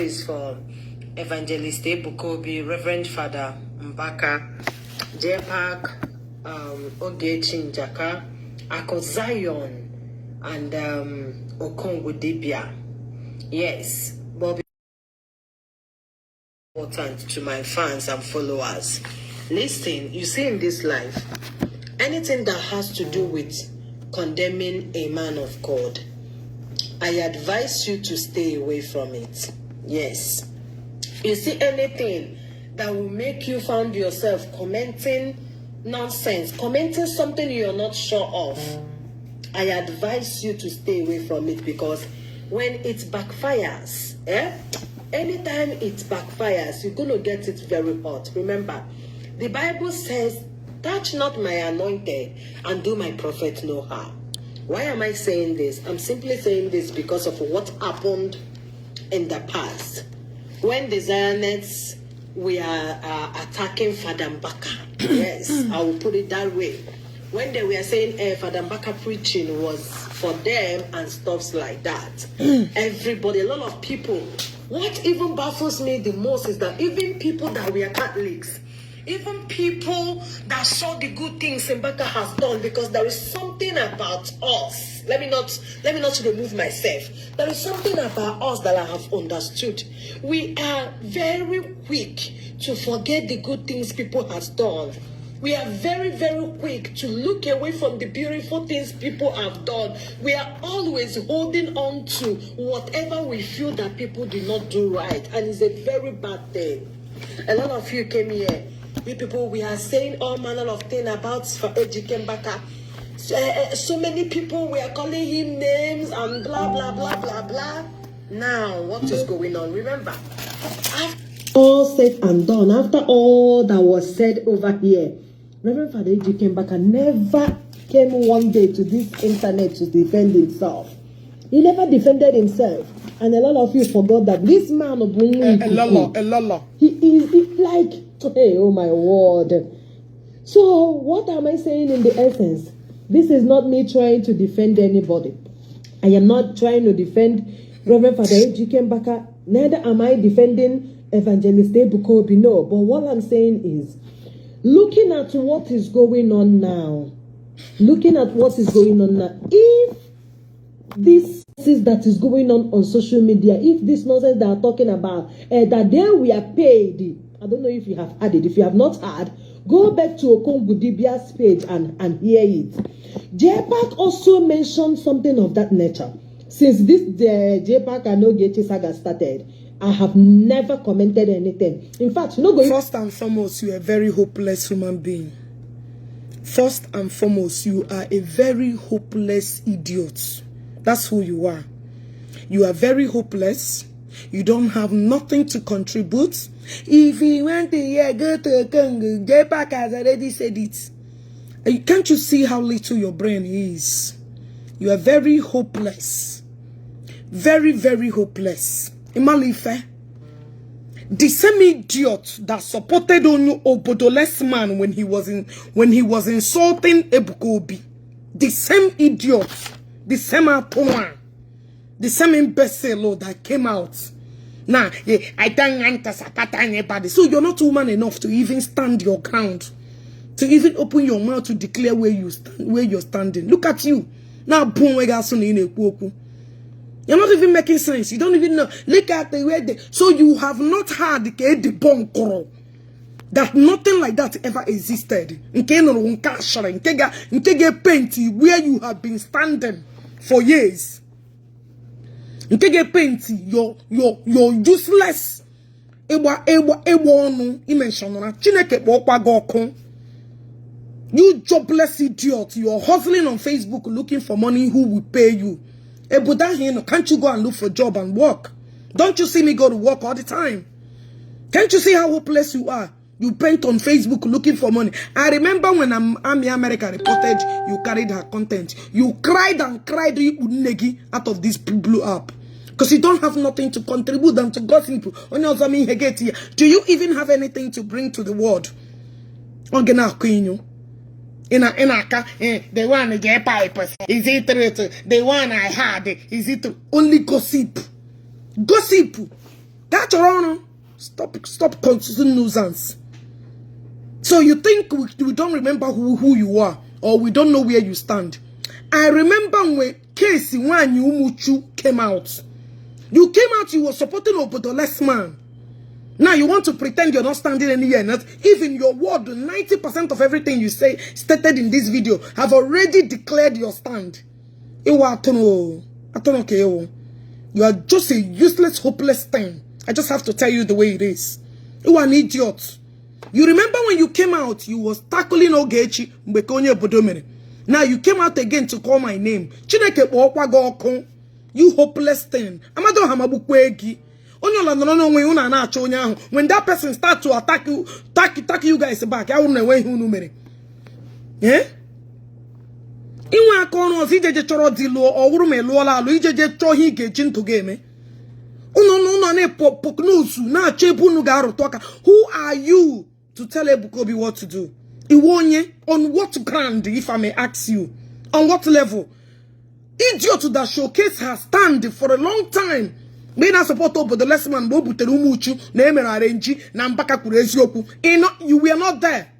is for Evangelist Ebuka Obi, Reverend Father Mbaka, J-Park, Ogechi Okeke, Accusations, and Okongwu. Yes, Bobby, important to my fans and followers. Listen, you see in this life, anything that has to do with condemning a man of God, I advise you to stay away from it. Yes. You see anything that will make you find yourself commenting nonsense, commenting something you're not sure of, I advise you to stay away from it, because when it backfires, anytime it backfires, you're going to get it very hot. Remember, the Bible says, touch not my anointed and do my prophet no harm. Why am I saying this? I'm simply saying this because of what happened in the past. When the Zionists were attacking Father Mbaka. Yes, I will put it that way. When they were saying Father Mbaka preaching was for them and stuff like that. Everybody, a lot of people. What even baffles me the most is that even people that were Catholics, even people that saw the good things Mbaka has done, because there is something about us. Let me not remove myself. There is something about us that I have understood. We are very quick to forget the good things people has done. We are very, very quick to look away from the beautiful things people have done. We are always holding on to whatever we feel that people did not do right. And it's a very bad thing. A lot of you came here. We people, we are saying all manner of things about Ogechi Okeke. So many people, we are calling him names and blah, blah, blah, blah, blah. Now, what is going on? Remember, after all said and done, after all that was said over here, Reverend Father Ogechi Okeke never came one day to this internet to defend himself. He never defended himself. And a lot of you forgot that this man of he is like, hey, oh my word. So what am I saying in the essence? This is not me trying to defend anybody. I am not trying to defend Reverend Father Ogechi Okeke. Neither am I defending Evangelist Ebuka Obi. No, but what I'm saying is, looking at what is going on now, if this is that is going on social media, if this nonsense they are talking about, that they were paid, I don't know if you have had it. If you have not had, go back to Okongwu page and hear it. J-Park also mentioned something of that nature. Since this J-Park and Ogechi saga started, I have never commented anything. In fact, first and foremost, you are a very hopeless human being. First and foremost, you are a very hopeless idiot. That's who you are. You are very hopeless. You don't have nothing to contribute. If you want to hear, go to Okongwu. J-Park has already said it. Can't you see how little your brain is? You are very hopeless. Very, very hopeless. Imalife. The same idiot that supported Onyu Obodoless man when he was insulting Ebuka Obi. The same idiot. The same Apoa. The same imbecile that came out. Nah, I don't want to support anybody. So you're not woman enough to even stand your ground. To even open your mouth to declare where you're standing. Look at you. Now, boom, you're not even making sense. You don't even know. Look at the way so you have not had the debunking that nothing like that ever existed. Where you have been standing for years. You're useless. You jobless idiot. You're hustling on Facebook looking for money. Who will pay you? Can't you go and look for a job and work? Don't you see me go to work all the time? Can't you see how hopeless you are? You paint on Facebook looking for money. I remember when Army America reported you carried her content. You cried and cried out of this blue app. Because you don't have nothing to contribute than to gossip. Do you even have anything to bring to the world? The one get pipers. Is it true? The one I had, is it true? Only gossip. Gossip. Catch your own. Stop constant nuisance. So you think we don't remember who you are, or we don't know where you stand. I remember when Casey when you came out. You came out, you were supporting Obodoless man. Now you want to pretend you're not standing anywhere. Not even your word, 90% of everything you say stated in this video have already declared your stand. You are you are just a useless, hopeless thing. I just have to tell you the way it is. You are an idiot. You remember when you came out, you was tackling Ogechi Okeke. Now you came out again to call my name. You hopeless thing. When that person start to attack you guys back, I won't know where you know. Yeah? Who are you to tell Ebuka Obi what to do? On what ground, if I may ask you? On what level? Idiot that showcase her stand for a long time. May not support over the less man, you were not there.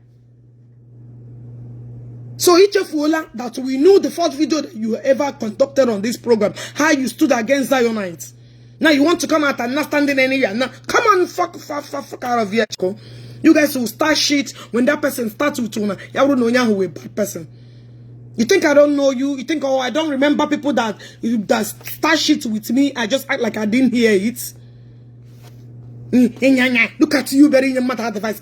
So each of you that we know the first video that you ever conducted on this program, how you stood against Zionites. Now you want to come out and not standing anywhere. Now come on, fuck out of here. You guys will start shit when that person starts with you. You don't know who a bad person. You think I don't know you? You think, oh, I don't remember people that start shit with me. I just act like I didn't hear it. Look at you, very matter advice.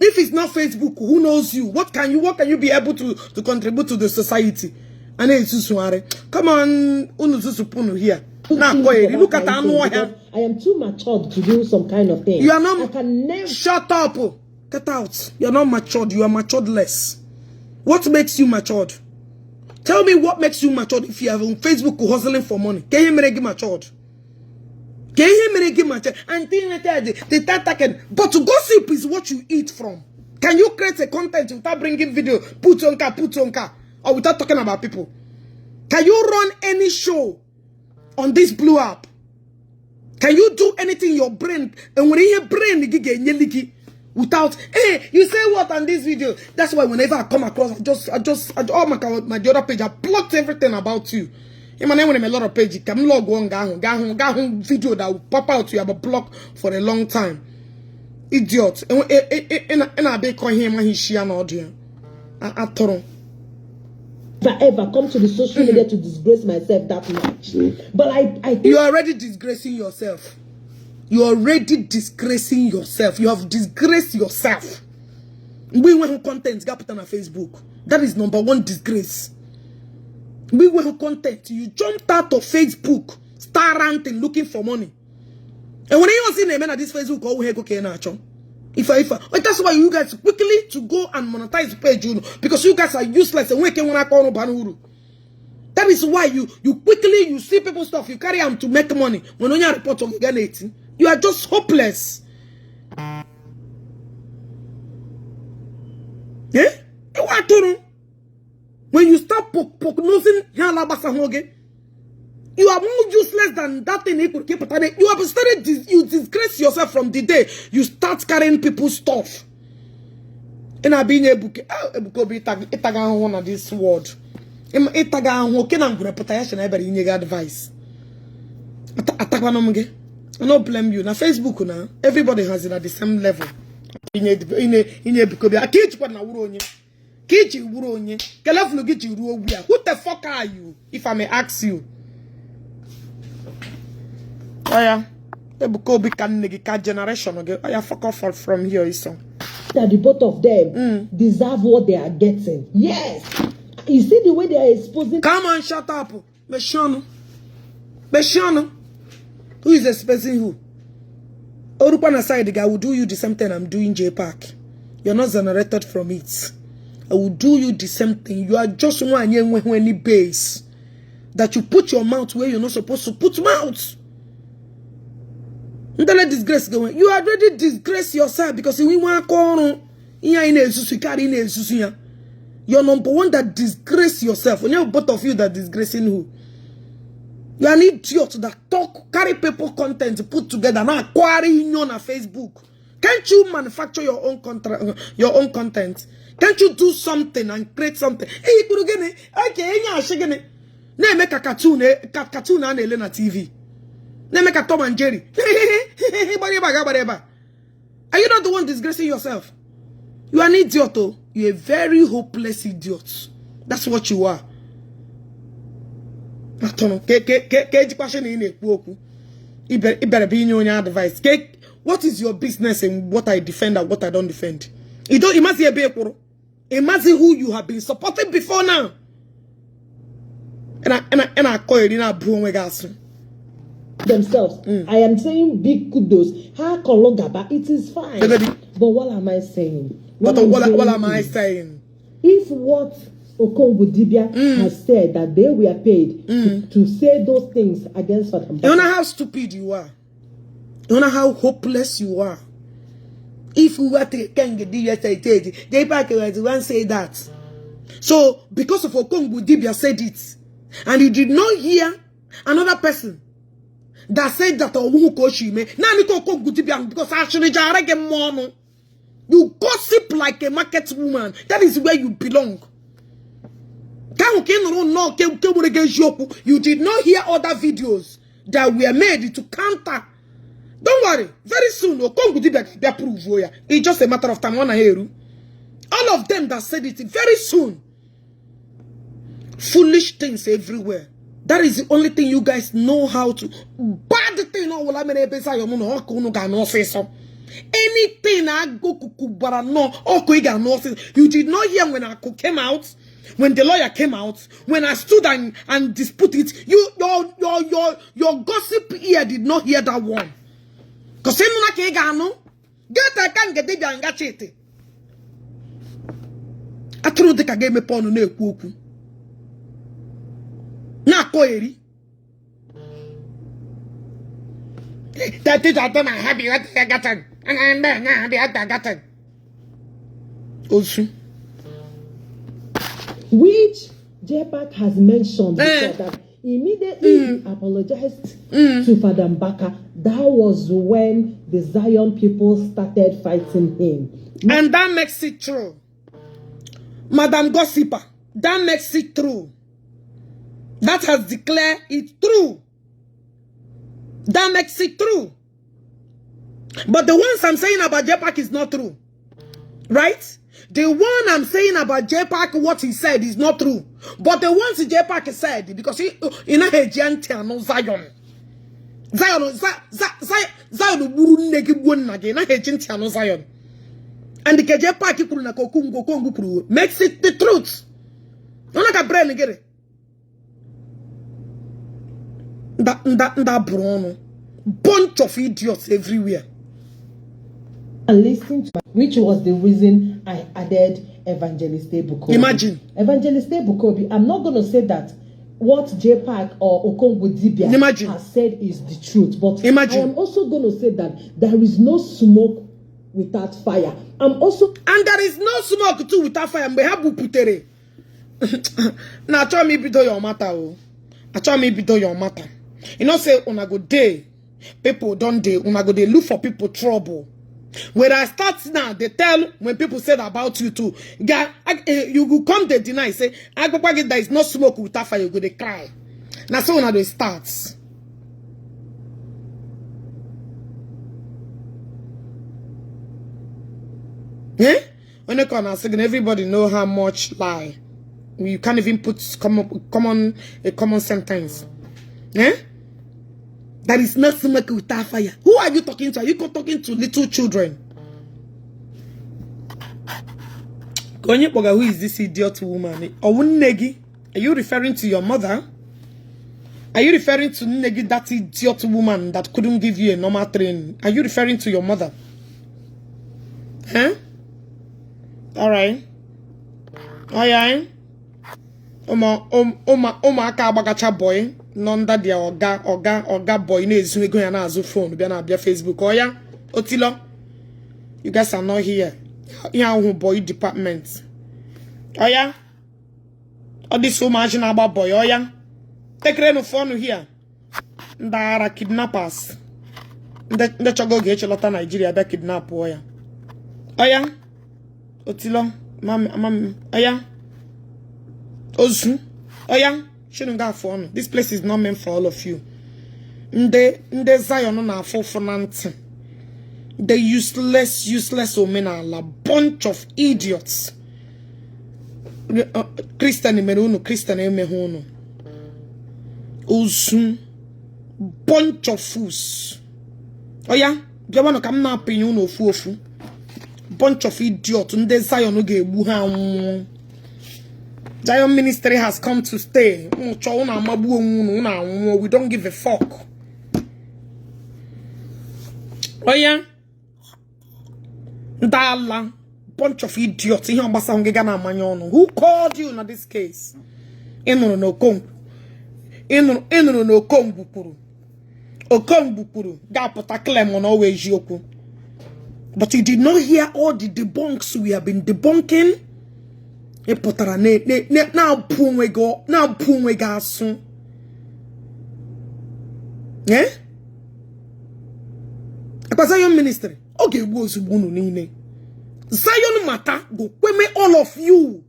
If it's not Facebook, who knows you? What can you be able to contribute to the society? And come on, here. Now, look at I am too matured to do some kind of thing. You are not. I can never. Shut up. Get out. You are not matured. You are matured less. What makes you matured? Tell me what makes you matured if you are on Facebook hustling for money. Can you make you matured? Can you make you matured? And but to gossip is what you eat from. Can you create a content without bringing video? Put on car, or without talking about people? Can you run any show on this blue app? Can you do anything in your brain? And when your brain without, hey, you say what on this video? That's why whenever I come across, oh my God, my other page, I blocked everything about you. In my name, when I'm a lot of pages, come log one video that will pop out. You have a block for a long time. Idiot. And I be calling him and he's sharing audio. I told him. Ever come to the social media to disgrace myself that much. But I think you're already disgracing yourself. You're already disgracing yourself. You have disgraced yourself. We want content got put on Facebook. That is number one disgrace. We want content. You jumped out of Facebook, start ranting, looking for money. And when you see the men at this Facebook, oh, hey, okay, but that's why you guys quickly to go and monetize the page, you know, because you guys are useless and we can call Banuru. That is why you quickly you see people's stuff, you carry them to make money. When you report on Ganati, you are just hopeless. Yeah? You are to when you start prognosing you are more useless than that thing. You have started, you disgrace yourself from the day you start carrying people's stuff. And I've been Ebuka Obi one of this word. I advice. I don't blame you. Now Facebook now, everybody has it at the same level. Who the fuck are you, if I may ask you? Oh yeah, Ebuka Obi can generation again. Oh yeah, fuck off from here, so. That the both of them deserve what they are getting. Yes, you see the way they are exposing. Come on, shut up, Meshano. Who is exposing who? Orupan aside, the guy will do you the same thing I'm doing J Park. You're not generated from it. I will do you the same thing. You are just one any base that you put your mouth where you're not supposed to put mouth. Don't let disgrace go. You already disgrace yourself because we want to you're number one that disgrace yourself. When you're both of you that disgracing who? You are an idiot that talk, carry paper content, put together, now acquire union on Facebook. Can't you manufacture your own content? Can't you do something and create something? Hey, you could get it. Okay, now make a cartoon and Elena TV. Now make a Tom and Jerry. Are you not the one disgracing yourself? You are an idiot, oh. You're a very hopeless idiot. That's what you are. I don't know. It better be in your advice. What is your business in what I defend and what I don't defend? It must be a big. It must be who you have been supporting before now. And I call it in a broom themselves. I am saying big kudos. It is fine. But what am I saying? What am I saying? If what Okongwu has said that they were paid to say those things against Father Mbaka. You know how stupid you are. You know how hopeless you are. If we were to they back one say that. So because of Okongwu Dibia said it, and you did not hear another person that said that because actually you gossip like a market woman. That is where you belong. You did not hear other videos that were made to counter. Don't worry. Very soon, it's just a matter of time. All of them that said it, very soon. Foolish things everywhere. That is the only thing you guys know how to. Bad thing. Anything I go kukubara no. You did not hear when I came out. When the lawyer came out, when I stood and disputed it, your gossip ear did not hear that one. Because I can't get it and get it. I threw the game upon no kuku. Na koeri. That is I don't have you at the gatan. And then I had the gatan. Also. Which JPAC has mentioned before that immediately he apologized to Father Mbaka. That was when the Zion people started fighting him. And that makes it true. Madam Gossiper, that makes it true. That has declared it true. That makes it true. But the ones I'm saying about JPAC is not true. Right? The one I'm saying about JPAC, what he said is not true. But the ones JPAC said, because he in a Zion. Zion Zion. And the JPAC makes it the truth. I'm not a brain get it. That Bruno. Bunch of idiots everywhere. And listen to, which was the reason I added Evangelist Ebuka Obi. Imagine. Evangelist Ebuka Obi. I'm not going to say that what JPAC or Okongwu Dibia has said is the truth. But imagine. I am also going to say that there is no smoke without fire. And there is no smoke too without fire. Now tell me bido your matter. Your matter. You know say una go day. People don't day. Una go they look for people trouble. When I start now, they tell when people said about you too, you will come they deny, say, there is no smoke without fire, you go they cry. Now so when they start. Eh? When they come and say, everybody know how much lie. You can't even put a common sentence. Eh? There is no smoke without fire. Who are you talking to? Are you talking to little children? Who is this idiot woman? Are you referring to your mother? Are you referring to Negi, that idiot woman that couldn't give you a normal training? Are you referring to your mother? Huh? Alright. Alright. Aka abagacha boy. None that their oga boy is going to azu phone. Be na Facebook. Oya, Otilo. You guys are not here. Here boy department. Oya. All this so much about boy. Oya. Take no phone here. ndara kidnappers. The chogo Ogechi lota Nigeria be kidnap oya. Oya. Otilo. Mam. Oya. Ozu. Oya. Shouldn't go for on. This place is not meant for all of you. Nde Zion na for nothing. The useless women are a bunch of idiots. Christian meruno, Christian mehuno. Ozu. Bunch of fools. Oh yeah, you want to come now? Opinion no fool. Bunch of idiots. Nde Zion no ge buha. Zion ministry has come to stay. We don't give a fuck. Oh yeah. Dala. Bunch of idiots. Who called you in this case? No Kong. No Kong bukuru. Okong bukuru. Gapota claim on always yoku. But you did not hear all the debunks we have been debunking. Now punwe ga soon. Eh? Zion ministry. Okay, was bunu nine. Zion matter go kweme all of you.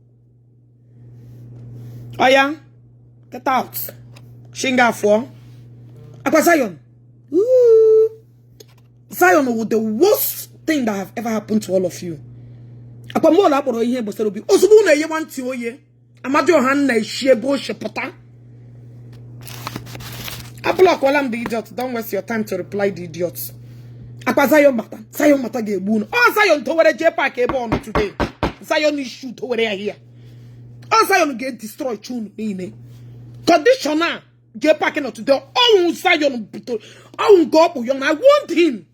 Aya, get out. Shinga for. Zion. Zion was the worst thing that have ever happened to all of you. Don't waste your time to reply the idiots. Zion mata gebun. Oh, Zion to where J-Pack born today. Zion issue to where here. Oh, Zion get destroyed tune. Conditioner J-Pack not today. Oh, Zion go up young. I want him.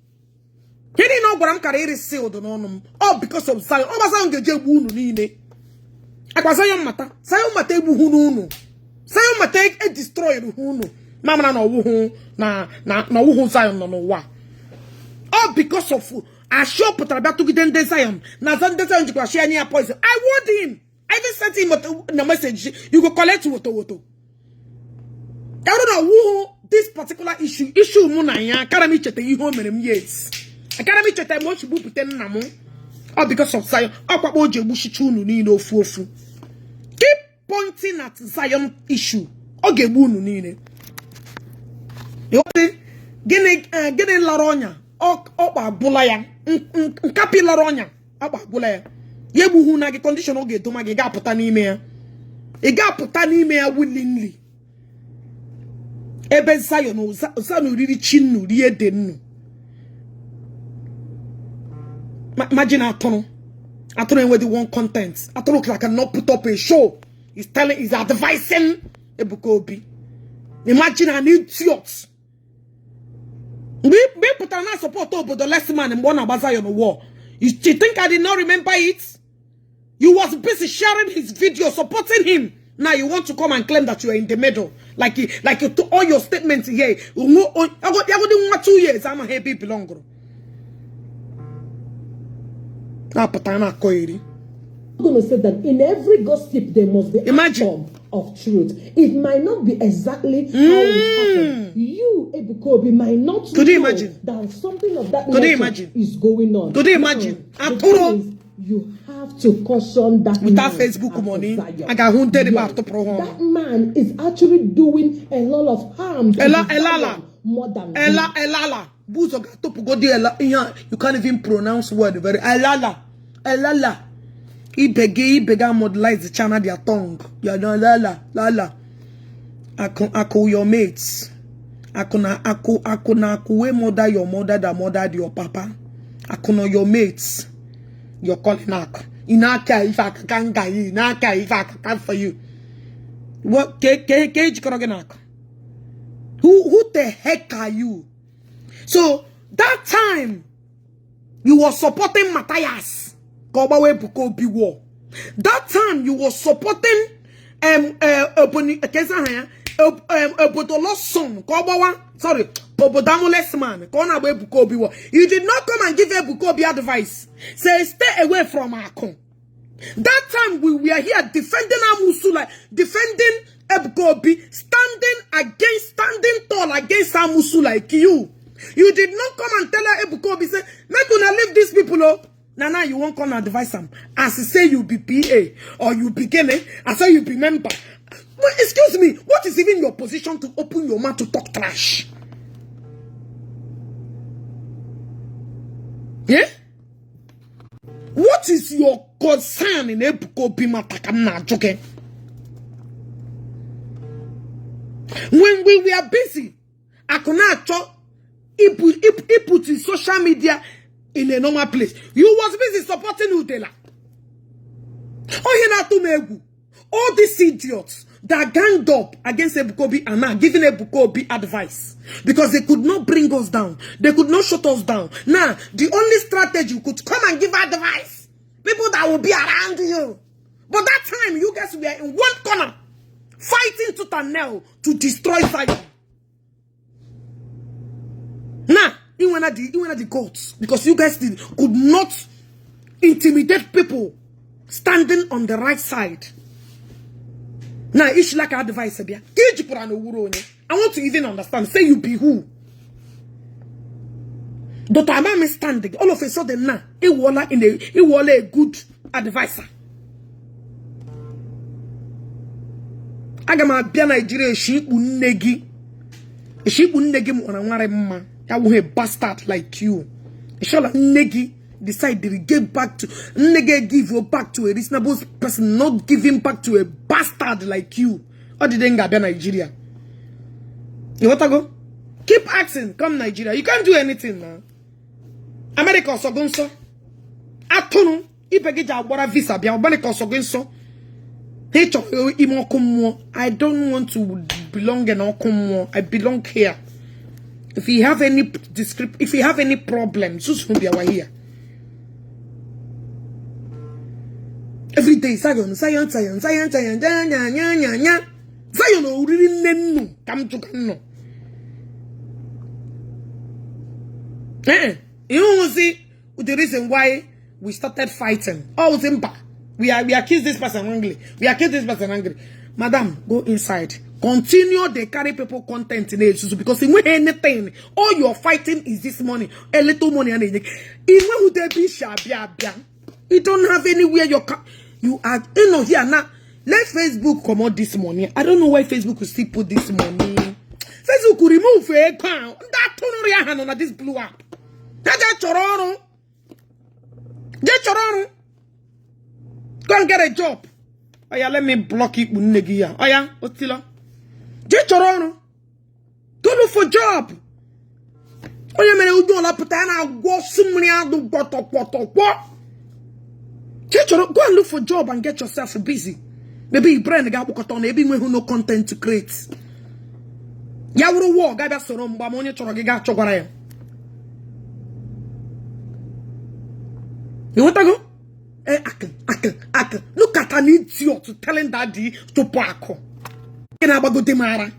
He didn't know what I'm carrying sealed on him. All because of Zion. Oh, Zion get J-Woon nine. Zion mata. Zion mata buhunu. Zion mata a destroyed hunu. Mama no wuhu na wuhu Zion no wa. All because of I show put about to get in Zion. Na Zion you share near poison. I want him. I even sent him a message. You go collect woto. I don't know who this particular issue muna ya karami chete yi home merem yes. Karami chete mo chibu puten namo. All because of Zion. Akwa oje bushi chunu ni no ofu. Keep pointing at Zion issue. Oge bunu ni ne. You gene laronya. Okpa bulaya. Nkapi laronya. Okpa bulaya. Yebu hu na ge condition oge to ma ge ga puta n'ime ya. E ga puta n'ime ya willingly. Ebe Zion Zion riri chinu rie denu. Imagine Atono with the one content. Atono cannot put up a show. He's advising Ebuka Obi. Imagine an idiot. We put an support over the last man and one about Zion war. You think I did not remember it? You was busy sharing his video supporting him. Now you want to come and claim that you are in the middle. Like you to all your statements here. I got 2 years. I'm a happy belong. I'm going to say that in every gossip there must be a form of truth. It might not be exactly how it happened. You, Ebuka Obi, might not know that something of that nature is going on. Could you imagine? You have to caution that without man Facebook money. I got hunted about the program. That man is actually doing a lot of harm. More than Elala. You can't even pronounce word very Elala. He bega modelize the channel their tongue. You know lala. Ako your mates. Ako we mother your mother that mother your papa. Ako no your mates. You're calling up. Inaka if I can guy, Inaka if I can for you. What cage krogenak? Who the heck are you? So that time you were supporting Matthias. Kobawe Ebuka Obi war. That time you were supporting Obodolo's son. Kobawa, sorry, Obodamole's man. Kona Ebuka Obi war. You did not come and give Ebuka Obi advice. Say stay away from Akon. That time we were here defending Amusula, defending Ebuka Obi, standing against, standing tall against Samusu like you. You did not come and tell her Ebuka Obi say, make una leave these people, oh. Now you won't come and advise them. As you say you be PA, or you be Kene, as say you be member. But excuse me, what is even your position to open your mouth to talk trash? Yeah? What is your concern in Ebuka Obi matter? Okay? When we were busy, I could not talk. He put his social media in a normal place. You was busy supporting Udela. All these idiots that ganged up against Ebuka Obi and now giving Ebuka Obi advice because they could not bring us down. They could not shut us down. Now, the only strategy could come and give advice. People that will be around you. But that time, you guys were in one corner, fighting tooth and nail to destroy Zion. Now, you went at the courts because you guys could not intimidate people standing on the right side. Now, it's like advice. I want to even understand. Say you be who? But I'm standing. All of a sudden now, it was a good advisor. Agama bia Nigeria sheep unegi. Sheep unegi mwanaware mma. I will a bastard like you. Inshallah, negi decide to give back to negi give you back to a reasonable person, not giving back to a bastard like you. Or did they be Nigeria? You want to go? Keep asking, come Nigeria. You can't do anything now. America so gonso. Atono, ipegija abora visa bia America so gonso. I don't want to belong in Okomo. I belong here. If you have any problems, just from here. Every day, Zion. Zion, really come to no. You see the reason why we started fighting. Oh, Zimba. We accuse this person angry. We accuse this person angry. Madam, go inside. Continue they carry people content in it because in anything, all you're fighting is this money, a little money and anything. You don't have anywhere you are here now. Let Facebook come out this morning. I don't know why Facebook will still put this money. Facebook will remove a account. That turn on this blue app. Get your go and get a job. Oh yeah, let me block it. Oh yeah, Otila. Get your own. Go look for job. Oh yeah, man, you don't put on go somewhere out do what. Get your go and look for job and get yourself busy. Maybe you brand got work on. Maybe we who no content to create. Ya wuru wo ga bia soro mba mo onye choro gi ga chogwara ya. You want to go? Look at an idiot telling daddy to park. And I go demara.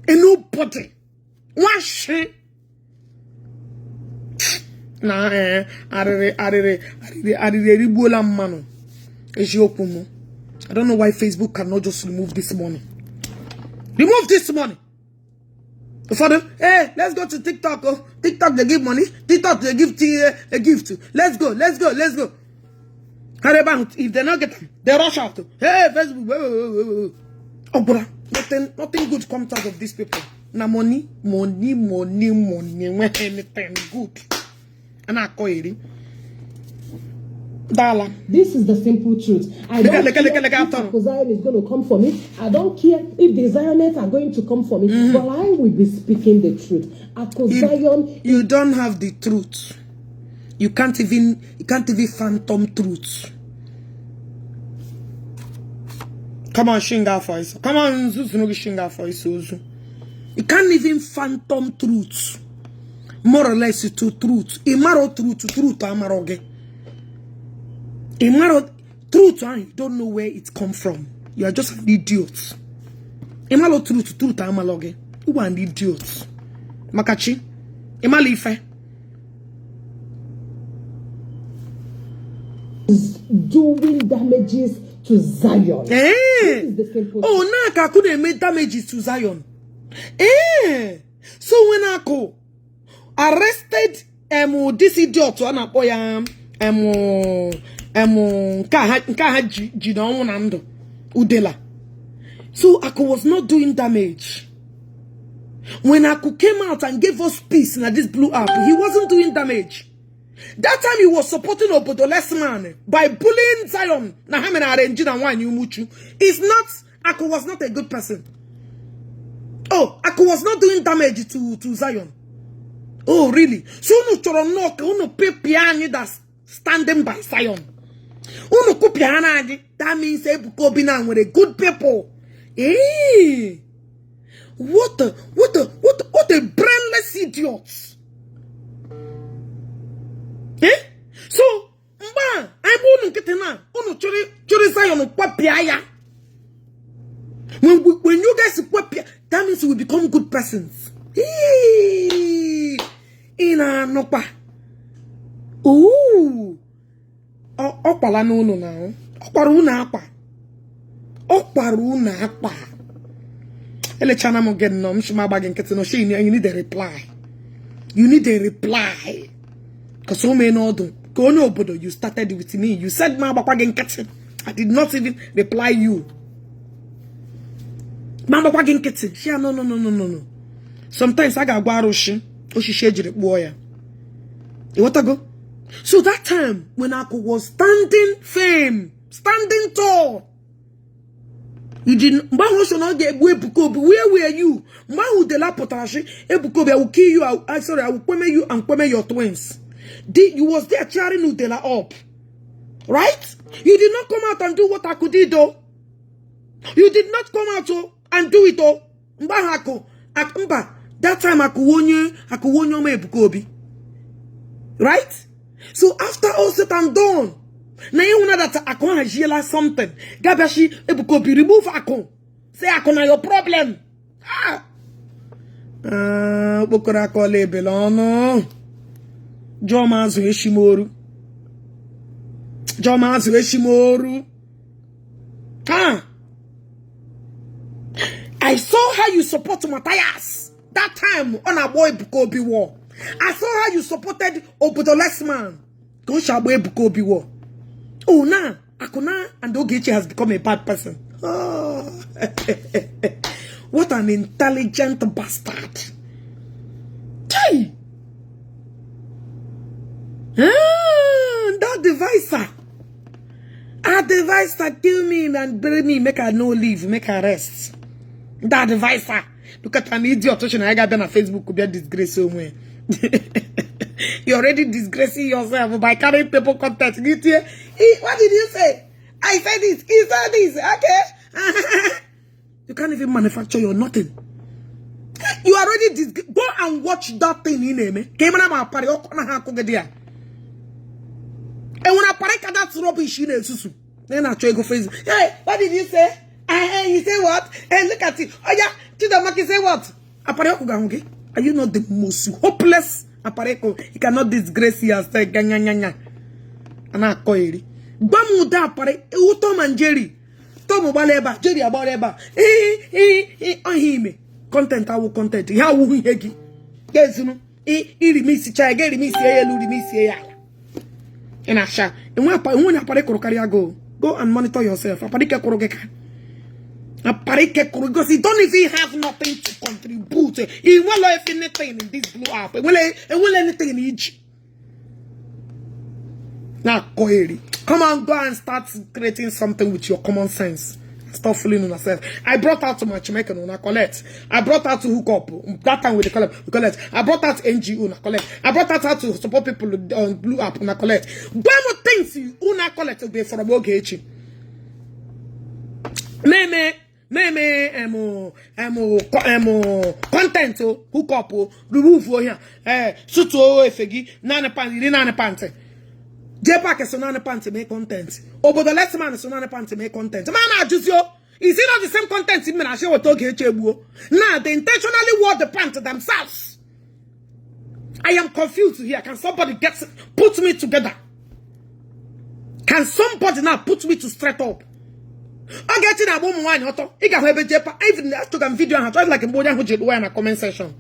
And nobody. Wash. Nah, I don't know why Facebook cannot just remove this money. Remove this money. Father, hey, let's go to TikTok. Oh, TikTok they give money. TikTok they give a gift. Let's go. If they not get them, they rush out. Hey, Facebook. Oh, brother, nothing good comes out of these people. Now money. Anything good. And I call it. This is the simple truth. I don't care if Zion is going to come for me. I don't care if the Zionites are going to come for me. But I will be speaking the truth. You don't have the truth. You can't even phantom truth. Come on, Shinga voice. Come on, Shinga voice. You can't even phantom truth. More or less to truth. Imaro truth amaroge. Truth, you don't know where it come from. You are just an idiot. Imalo truth amaloge. You are an idiot. Makachi. Imalife. Doing damages to Zion. Oh, now I couldn't make damages to Zion. So when I go arrested this idiot on a boy Udela. So Aku was not doing damage. When Aku came out and gave us peace in this blue app, he wasn't doing damage. That time he was supporting Obodoless man by bullying Zion. It's not, Aku was not a good person. Oh, Aku was not doing damage to Zion. Oh, really? So no choronok, no pay piano that's standing by Zion. Uno kupiana, that means Ebuka Obi now with a good people. Hey, what a brainless idiots. Eh? So, I'm going to get now. Uno chori Zion kwapiaya. When you guys kwapia, that means we become good persons. Hey, ina nopa. Ooh. Okpala n'ụlọ now. Okpara una akpa. Okpara una akpa. Elechana mo get no. Mshima bagi nkete no. You need a reply. You need a reply. Because so may not do. You started with me. You said ma bagi nkete. I did not even reply you. Mama bagi nkete. She no. Sometimes I got guaroshi. Oshi shejire boya. You want to go? So that time, when Aku was standing firm, standing tall, you didn't. Where were you? Ebuka, I will kill you. I will come you and come your twins. You was there cheering Udela up, right? You did not come out and do what Aku did, though. You did not come out and do it, though. That time Aku won you Ebuka Obi, right? So after all said and done, now you know that Akon has yellow something. Gabashi Ebuka Obi remove Akon. Say Akon na your problem. Bukura kole belono. Joma zueshimoru. I saw how you support Matthias that time on a boy Ebuka Obi war. I saw how you supported Obodoless man. Go Shabo Ebuka Obi war. Oh, now Akuna and Ogechi has become a bad person. Oh. What an intelligent bastard. Hey. That devicer. A devicer kill me and bury me, make her no leave, make her rest. That devicer. Look at an idiot. I got on Facebook could be a disgrace somewhere. You're already disgracing yourself by carrying people content. What did you say? I said this. He said this. Okay. You can't even manufacture your nothing. You already go and watch that thing in me. And when I that's rubbish in susu. Then I try go Facebook. Hey, what did you say? You say what? Hey, look at it. Oh yeah, Chidamaki say what? Are you not the most hopeless apareko? You cannot disgrace yourself. And I call it. Bamuda apare. Uto manjeri. Tomo baleba. Jerry abaleba. On him. Content. I will content. How will we hegi? Yes, you know. Remisi chai. Get remisi. Remisi. And Asha. And when apareko go and monitor yourself. Apareke korogeka. Because he don't even have nothing to contribute. He will have anything in this blue app. He will anything in each. Now, come on, go and start creating something with your common sense. Stop fooling on yourself. I brought out to my Jamaican on collect. I brought out to hook up. That time with the collect. I brought out NGO on collect. I brought out to support people on blue app on collect. One more things you collect will be from Ogechi. Content hook up remove here suit efegi nane panty J-Pack is nane panty make content Obodoless man is nane panty make content man is it not the same content in I share with Ogechi Okeke? Now they intentionally wore the pants themselves. I am confused here. Can somebody put me together? Can somebody now put me to straight up? Ogechi na boom one auto. He can have a jepa. Even I took a video and I tried like a boy who did in a comment section.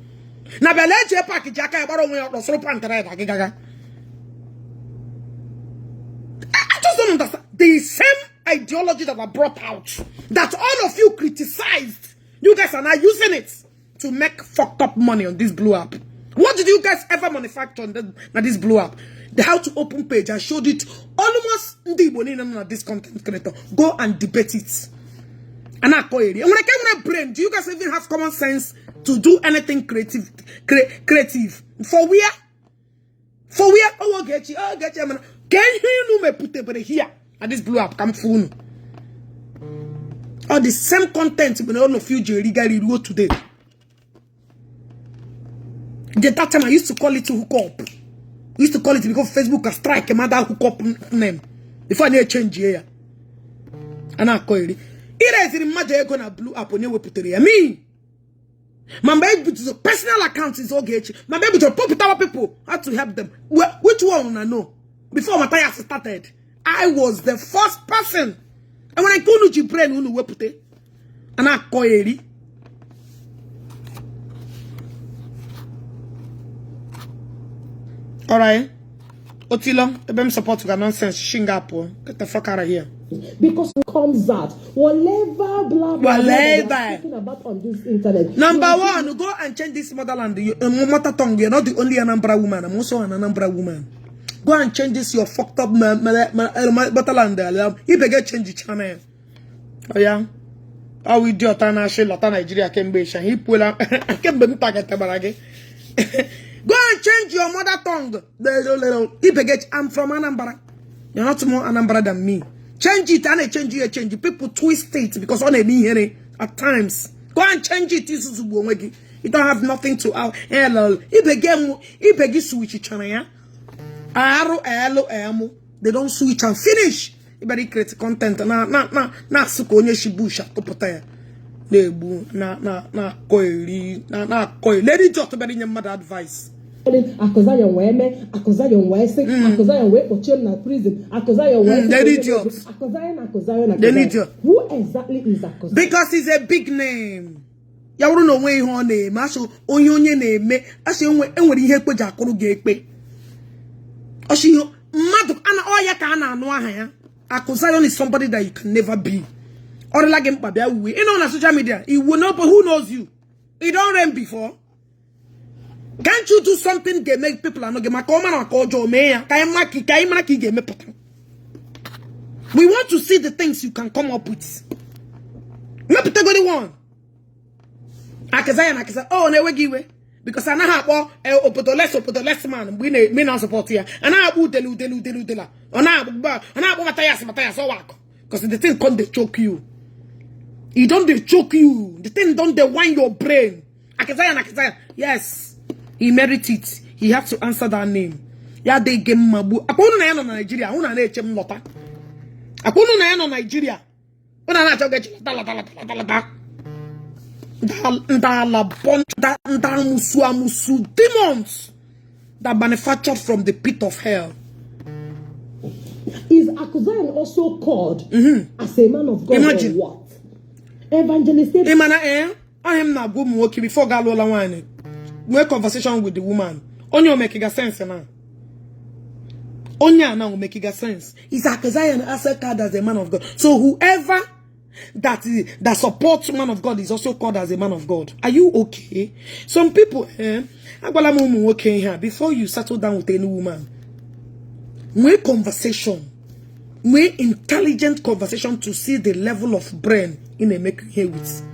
Na bele jepa ki jaka baro we out so pantere da gigaga. I just don't understand the same ideology that I brought out that all of you criticized. You guys are now using it to make fucked up money on this blue app. What did you guys ever manufacture on this blue app? The how to open page. I showed it almost on this content creator. Go and debate it. And I call it. And when I came with a brain, do you guys even have common sense to do anything creative? For where? For where? Oh, Ogechi. Can you know me put it here? And this blue app come phone. All the same content when all of you legally wrote today. That time I used to call it to hook up. We used to call it because Facebook can strike a mother hook up name. Before I change here. And I call it. It is in matter gonna blue up on your put me. My baby to personal account is Ogechi. My baby to pop people. How to help them. Well, which one I know? Before my tires started, I was the first person. And when I go to Jibrain, who know put it, and I call it. Alright. Otilo, the support to nonsense. Singapore. Get the fuck out of here. Because it comes out. Whatever blah blah talking about on this internet. Number one, go and change this motherland. Mother tongue. You're not the only Anambra woman. I'm also an Anambra woman. Go and change this your fucked up motherland. You better change the channel. Oh yeah. How we do Nigeria can be he pull up. I can't be target. Go and change your mother tongue. I'm from Anambra. You're not more Anambra than me. Change it and change it. People twist it because on a knee at times. Go and change it. You don't have nothing to out. Hello. He switch channel. They don't switch and finish. You better create content. Na sukonye shibusha kopotaya. Na koili. Lady just better in mother advice. Accusations weme, accusations wese, accusations we put na prison, accusations wese. Lady idiots. Accusations. Who exactly is accusation? Because it's a big name. Ya wuru no we ho name. Aso onye na-eme. Aso enwere ihe ekpe jakuru ga-ekpe. Oshi madu ana oya ka ana anu aha ya. Accusation is somebody that you can never be. Or like him babia we. You know on social media, he will not, but who knows you? He don't reign before. Can't you do something that make people not get my common or call Joe Mayor? We want to see the things you can come up with. Not the good one. Akazaya, oh, never give way. Because I now have the less man. We may not support here. And I will delu. And I will Matthias, so work. Because the thing can't they choke you. It don't they choke you. The thing don't they wind your brain. Akazaya. Yes. He merits it. He has to answer that name. Ya they game mabu. Apono na yano Nigeria. Una na echem lota. Apono na yano Nigeria. Una na chogechi lata. Musu demons that manufactured from the pit of hell. Is Accusation also called as a man of God? Imagine. Or what? Evangelist Ebuka I am not good working before Galola wine. We conversation with the woman. Only making a sense now. Only now making a sense. Is Accusation accepted as a man of God? So whoever that supports man of God is also called as a man of God. Are you okay? Some people, okay here before you settle down with any woman. Make conversation, make intelligent conversation to see the level of brain in a make here with.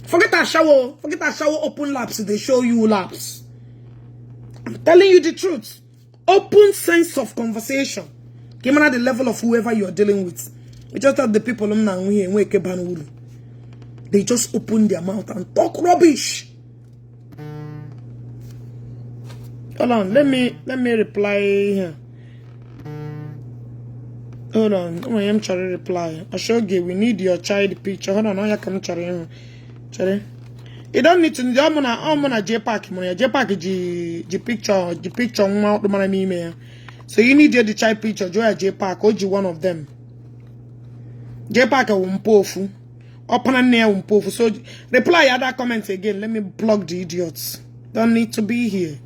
Forget that shower open laps, they show you laps. I'm telling you the truth. Open sense of conversation. Give me the level of whoever you are dealing with. It's just that the people they just open their mouth and talk rubbish. Hold on, let me reply here. Hold on, I am trying to reply. Ashoge, we need your child picture. Hold on, I can try. You don't need to. I'm gonna JPAC. The picture out the man email. So you need the child picture. Joy JPAC. Oji one of them. J-Pack wumpofu. Open near wumpofu. So reply other comments again. Let me block the idiots. Don't need to be here.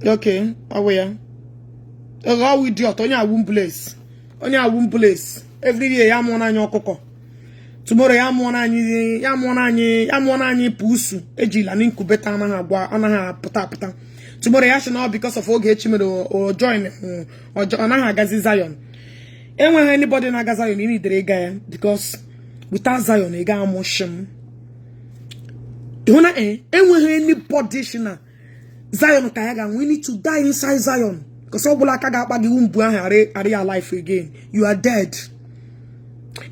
Okay, aware. How idiot? Onya womb place. Onya womb place. Every day yam one anyo koko. Tomorrow yam one anyi pusu. Ejila ninkubeta anaha pata. Tomorrow ya because of Ogechi or join or anaha gazi Zion. And when anybody na Zion, you need the guy because without Zion, you got motion. You wanna and when anybody shina Zion kayaga, we need to die inside Zion. Because all black agabagi wumbu are alive again. You are dead.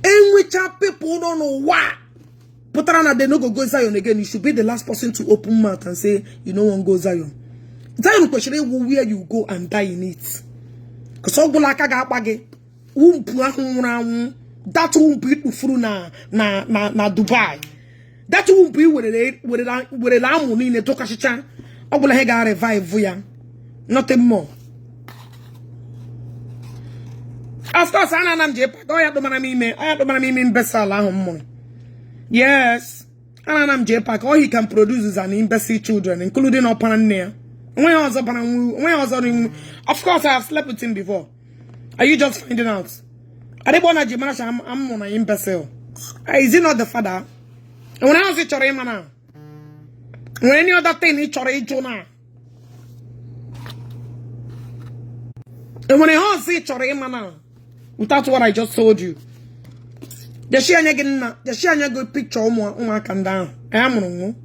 And which people don't know why. But they no go Zion again. You should be the last person to open mouth and say you no one go Zion. Zion question where you go and die in it. Because all black agabagi wumbu that won't be through na Dubai. That won't be with a lamb in a tokashicha. Obula hega revive ya. Nothing more. Of course, Ananam J-Pack. I have the man in Bessala. Yes. Ananam J-Pack. All he can produce is an imbecile children, including Opan near. Of course, I have slept with him before. Are you just finding out? I don't want to Jimash. I'm on an imbecile. Is he not the father? When I was a Choremana. When any other thing, he chore Jonah. And when I was a Choremana. Without what I just told you. The share good picture can down. I am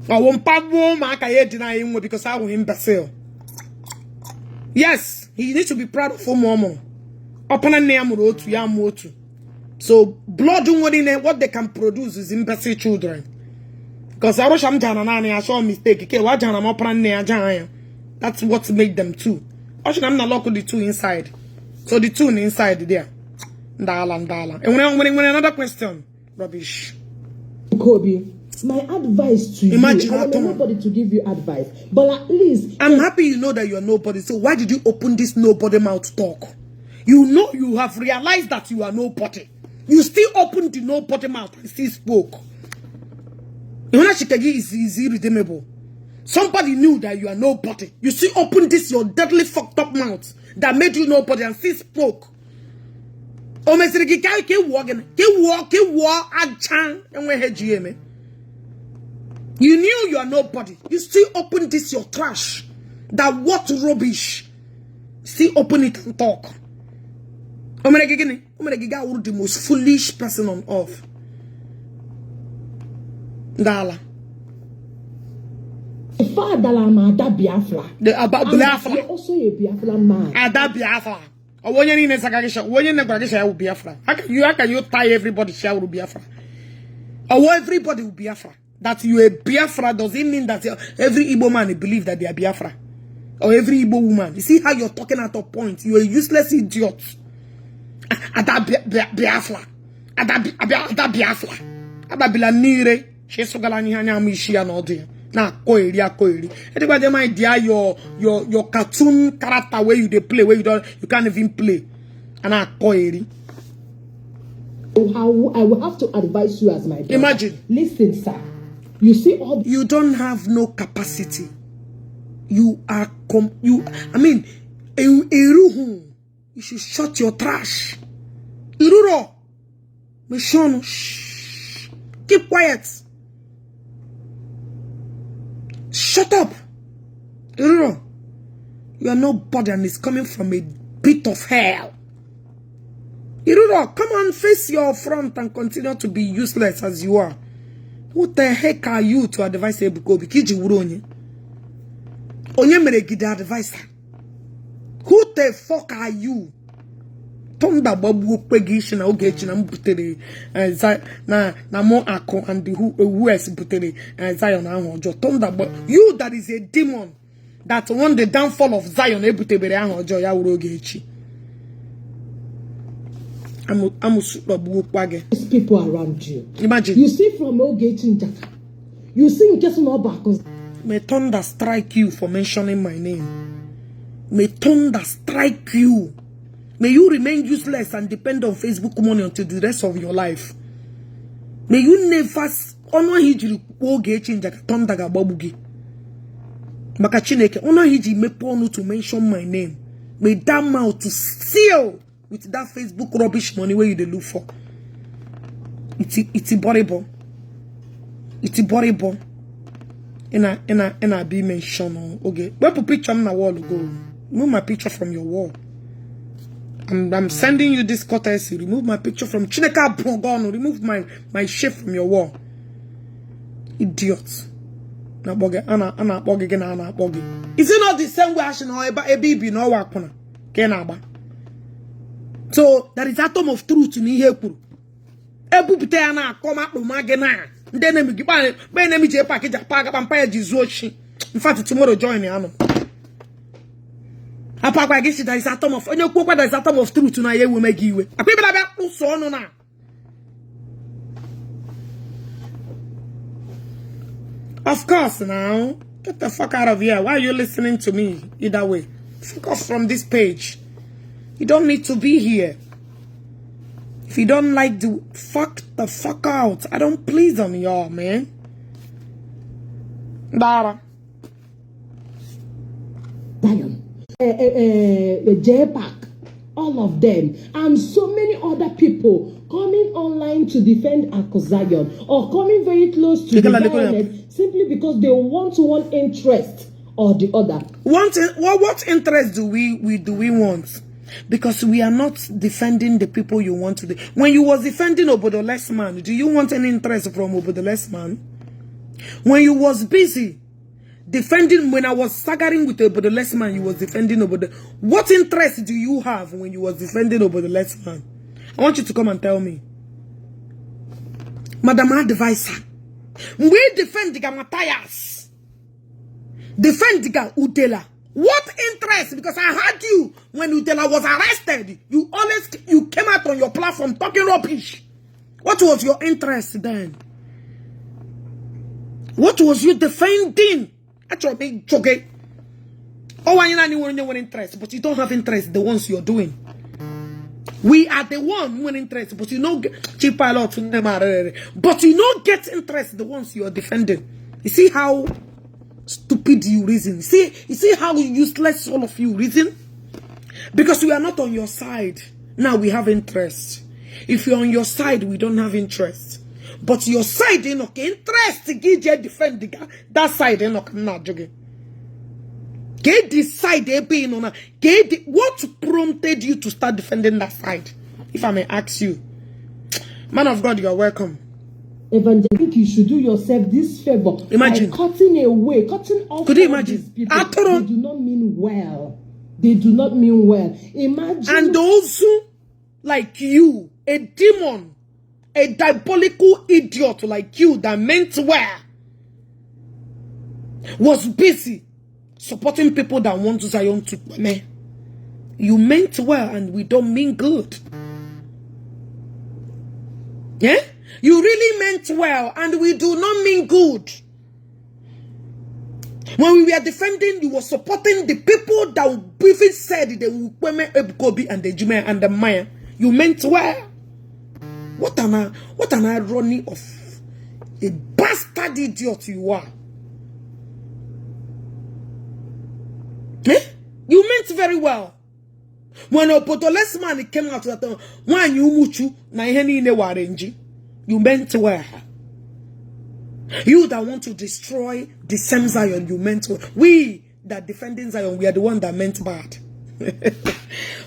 I won't pabo maka deny him because I will imbecile. Yes, he needs to be proud of Momo. Upon a name to Yamotu. So blood what they can produce is imbecile children. Because I was I saw a mistake. That's what made them two. I'm not locking the two inside. So the tune inside there. Ndala. And when another question, rubbish. Kobe, my advice to Imagine you, I want nobody to give you advice, but at least I'm happy you know that you are nobody. So why did you open this nobody mouth talk? You know you have realized that you are nobody. You still opened the nobody mouth and still spoke. Shikagi is irredeemable. Somebody knew that you are nobody. You still opened this your deadly fucked up mouth that made you nobody and still spoke. You knew you are nobody. You still open this your trash. That what rubbish. Still open it and talk. The most foolish person on earth. Dala. Father, Biafra. Biafra. Also a Biafra man. Ada Biafra. When you need a Sakarisha, when you never share with Biafra. How can you tie everybody share with Biafra? Or everybody will Biafra. That you a Biafra doesn't mean that every Igbo man believe that they are Biafra. Or every Igbo woman. You see how you're talking at a point. You're a useless idiot. Ada Biafra. Ada Biafra. Ada Bilanire. She's so galani hanya mishia no dear. Na koiri. Anybody mind dear your cartoon character where you they play where you can't even play. And I koiri. I will have to advise you as my brother. Imagine. Listen, sir. You see all you don't have no capacity. You are you should shut your trash. Iruro. Mishono. Shh. Keep quiet. Shut up. You are nobody and it's coming from a pit of hell. Come on, face your front and continue to be useless as you are. What the heck are you to advise Ebuka Obi? Kiji wuronye. Onye mere gide advisor. Who the fuck are you? Tonda babu okpegi na Ogechi na mbutere na mo ako and who else butere Zion ahụ ọjọọ. Tonda you that is a demon that won the downfall of Zion ebutebere ahụ ọjọọ ya wuru Ogechi. these people around you. Imagine. You see from Ogechi Njaka. You see in case no back. May thunder strike you for mentioning my name. May thunder strike you. May you remain useless and depend on Facebook money until the rest of your life. May you never honor hijiri Ogechi Njakatondaga Babugi. Makachineke, honor hiji meponu to mention my name. May that mouth to seal with that Facebook rubbish money where you they look for. It's horrible. It's horrible. And I be mentioned. Okay. Where put picture on the wall go? Remove my picture from your wall. I'm sending you this courtesy. Remove my picture from Chineka Bongono. Remove my shape from your wall. Idiot. Na boge ana boge gena ana boge. Is it not the same way as no ebi no wakuna? Kenaba. So there is atom of truth in here. Ebu bite ana akoma magena. Then me give by enemy je package pack vampire jizoshi. In fact tomorrow join me ano. Apakwa I guess there is atom of onye kwokwa there is atom of truth na ye we make iwe. Akwa be na so no na. Of course now. Get the fuck out of here. Why are you listening to me either way? Fuck off from this page. You don't need to be here. If you don't like the fuck the fuck out. I don't please on y'all, man. Dara. J-Pack, all of them, and so many other people coming online to defend Accusations or coming very close to the government simply because they want one interest or the other. What interest do we want? Because we are not defending the people you want to. When you was defending Obodoless man, do you want any interest from Obodoless man? When you was busy defending, when I was staggering with Obodoless man, you was defending Obodoless. What interest do you have when you was defending Obodoless man? I want you to come and tell me. Madam Advisor, we defend the Matthias. Defend the Udela. What interest? Because I heard you when Udela was arrested. You came out on your platform talking rubbish. What was your interest then? What was you defending? Actually, big joke. Oh, I know one interest, but you don't have interest. The ones you're doing. We are the one with interest, but you know cheap pilot, but you don't get interest. The ones you are defending. You see how stupid you reason. You see how useless all of you reason? Because we are not on your side. Now we have interest. If you're on your side, we don't have interest. But your side, you know, interest to get you defend the guy. That side, you know, I'm not joking. Get this side, what prompted you to start defending that side? If I may ask you. Man of God, you're welcome. Evangelist, I think you should do yourself this favor. Imagine. By cutting off. Could you imagine? These people. They do not mean well. They do not mean well. Imagine. And those like you, a demon, a diabolical idiot like you that meant well, was busy supporting people that want to Zion to me. You meant well and we don't mean good. Yeah? You really meant well and we do not mean good. When we were defending, you were supporting the people that briefly said they will Ebuka Obi and the Idume and the Maya. You meant well. What an irony of a bastard idiot you are. Eh? You meant very well. When a potoless man came out of that, when you muchu na iheni ne warenji, you meant well. You that want to destroy the same Zion, you meant well. We that defending Zion, we are the one that meant bad.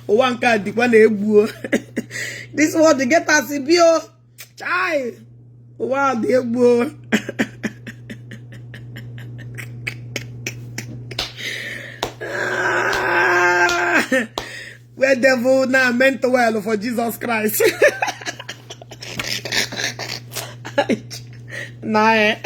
One card, this one to get us in bio. Child. Wow, the Igbo. Where devil now meant well for Jesus Christ. Nah,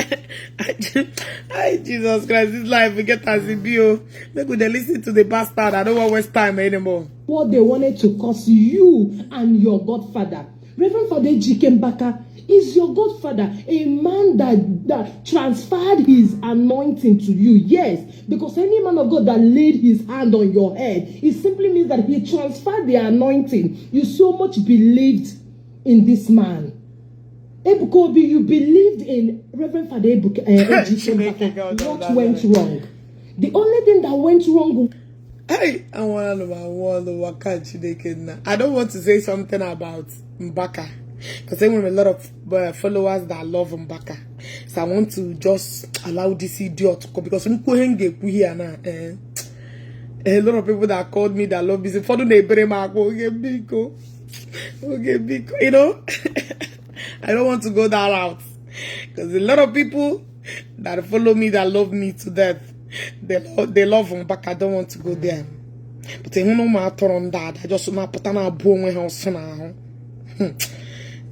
Jesus Christ, this life we get as a bio. Make they listen to the bastard. I don't want to waste time anymore. What they wanted to cause you and your godfather Reverend Father Jikembaka is your godfather, a man that transferred his anointing to you. Yes, because any man of God that laid his hand on your head, it simply means that he transferred the anointing. You so much believed in this man. Ebuka Obi, you believed in Reverend Father Ebuka Obi. What went wrong? The only thing that went wrong. I don't want to say something about Mbaka, because I have a lot of followers that love Mbaka. So I want to just allow this idiot to come, because a lot of people that called me that love me say, you know. I don't want to go that route, because a lot of people that follow me that love me to death, they love him back. I don't want to go there. But I don't matter on that. I just want to put on a boom house now.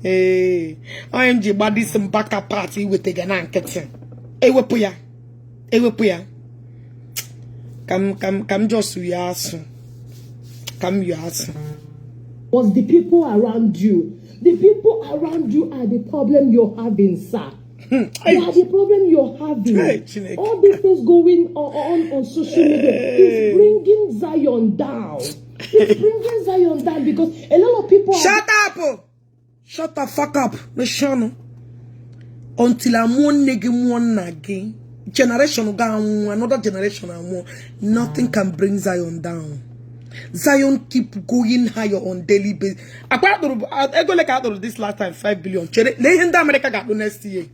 Hey, I am Jibadi some backup party with the Ganan Kitchen. Ewepuya. Come just we ask. Come you ask. Was the people around you? The people around you are the problem you're having, sir. They are the problem you're having. All these things going on social media is bringing Zion down. It's bringing Zion down because a lot of people. Shut up! Shut the fuck up, Meshano. Until I'm one again, generation another generation, nothing can bring Zion down. Zion keep going higher on daily basis. I go like out of this last time 5 billion. America got next year.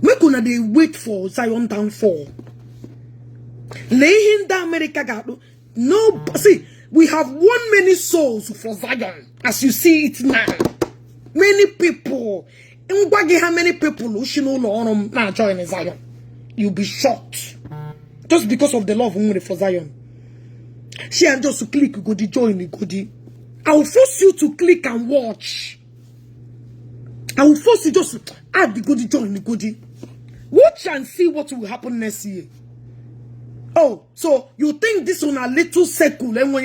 We gonna they wait for Zion downfall. America got no. See, we have won many souls for Zion, as you see it now. Many people. How many people who should know now join Zion? You'll be shocked, just because of the love for Zion. She and just to click go the join the goodie. I will force you to click and watch. I will force you just to add the goodie, join the goodie. Watch and see what will happen next year. Oh, so you think this on a little circle and when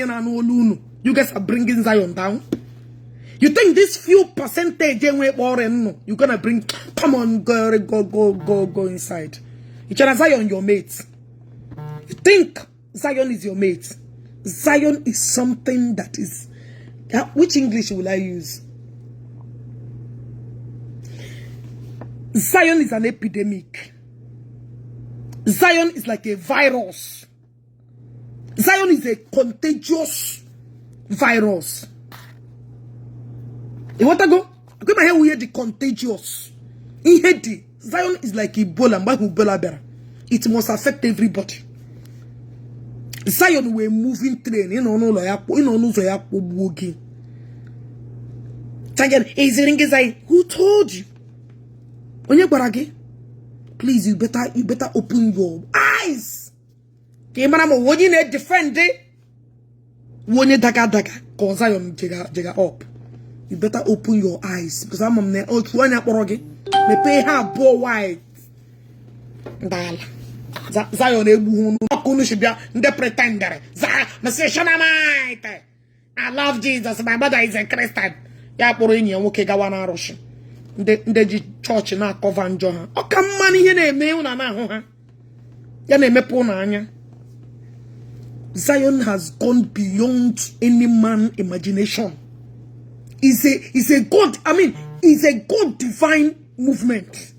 you guys are bringing Zion down? You think this few percentage you're gonna bring? Come on, go inside. You can Zion your mate. You think Zion is your mate? Zion is something that is. Which English will I use? Zion is an epidemic. Zion is like a virus. Zion is a contagious virus. You want to go? Go my hear we hear the contagious. In Haiti, Zion is like Ebola. It must affect everybody. Zion we're moving train. You know who told you? Please, you better open your eyes. When you defend it, when you daga, cause Zion jega up. You better open your eyes, because I'm on the one me pay her poor white. Zion the pretender. I love Jesus. My mother is a Christian. Ya poroini woke gawana rosh. Ndeji church na cover njo ha. O ka mani ihe na-eme una na ho ha. Ya na-emepe una anya. Zion has gone beyond any man imagination. It's a God, it's a God divine movement.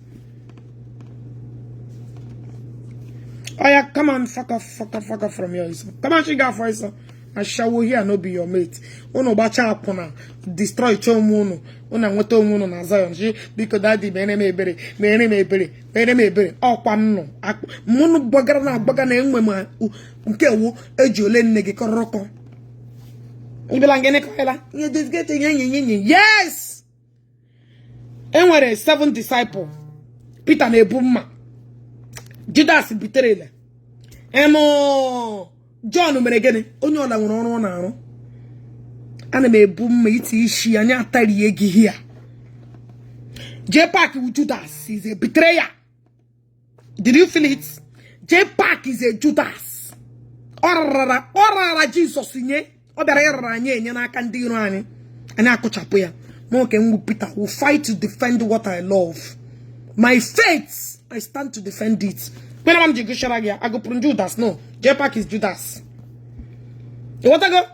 Oh yeah, come on, fuck off from here. Come on, she got for us. I shall here no be your mate. Ono bacha apona destroy chomuno. Ona ngoto muno na Zion. Because daddy me ebere. Oh kwano. Munu bagara na enwe ma nke wo eji ole nne gi koroko. Ibelangene koela. You just get yes. Enwere 7 disciples. Peter na ebumma. Judas bitere. Emo John mere gene onye ola nwere ọrụ na arụ. Ana m ebu mma iti ishi anya atari egi here. J-Pack with Judas is a betrayer. Did you feel it? J-Pack is a Judas. Orara Jesus nye. O bịara ịrara anyị enye n'aka ndị iro anyị. and I kochapo ya. Peter will fight to defend what I love. My faith, I stand to defend it. When I'm Jigisharagia, I go put Judas. No, J-Pack is Judas. You want to go?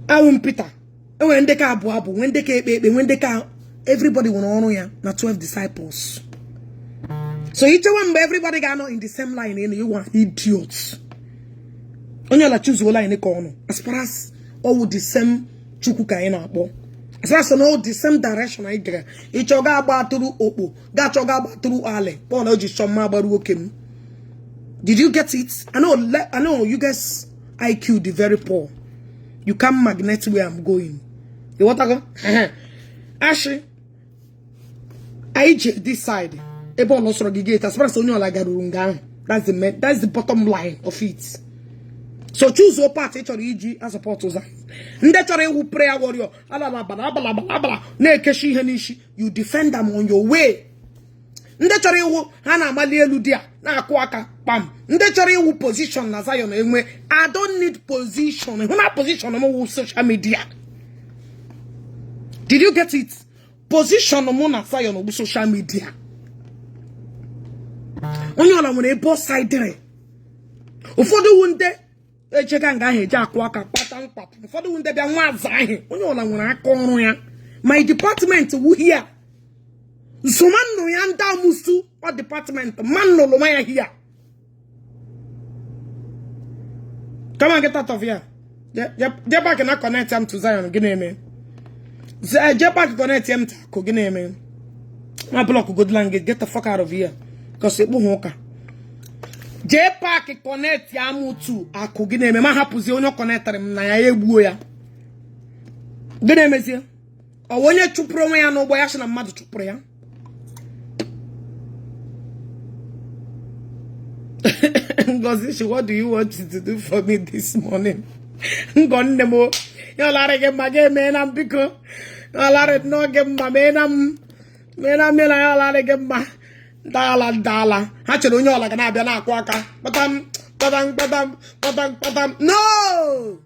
I won't Peter. When they can abu, when they can, everybody will honor ya. Not 12 disciples. So each one, everybody got in the same line. You want idiots. Only la choose wala in the corner. As far as all the same chukuka in our bo. As far as all the same direction I get. Each oga ba through opo. Got oga ba through ale. Paul oji shoma baru okem. Did you get it? I know you guys IQ the very poor. You can't magnet where I'm going. You want to go? Actually, I this side. Ebo losro gigate. As far as only like that's the bottom line of it. So choose your part HREG as a part of that. Who prayer warrior. You defend them on your way. Who Hana Malia na kwaka pam. Who position na Zion enwe. I don't need position. When I position on social media. Did you get it? Position on Zion on social media. When you are on a boss side there. Ufodu wunde my department who here. So man no yanda musu what department man no lomaya here. Come on, get out of here. Jepa cannot connect him to Zion. Guinea. Jepa connect him to Guinea. My block good language. Get the fuck out of here. Because it won't J-Pack connect ya mutu ako gine me ma hapuzi onyo connector na ya egbuo ya gine mezie o wonye chupro nwe ya no boy ya na mmadu chupro ya Ngozi, what do you want to do for me this morning? Ngonne mo yo lare ge mage me na biko yo lare no ge ma me na yo lare ge ma Dala. Actually, onye ola gana abia na akwa aka. Badam. No!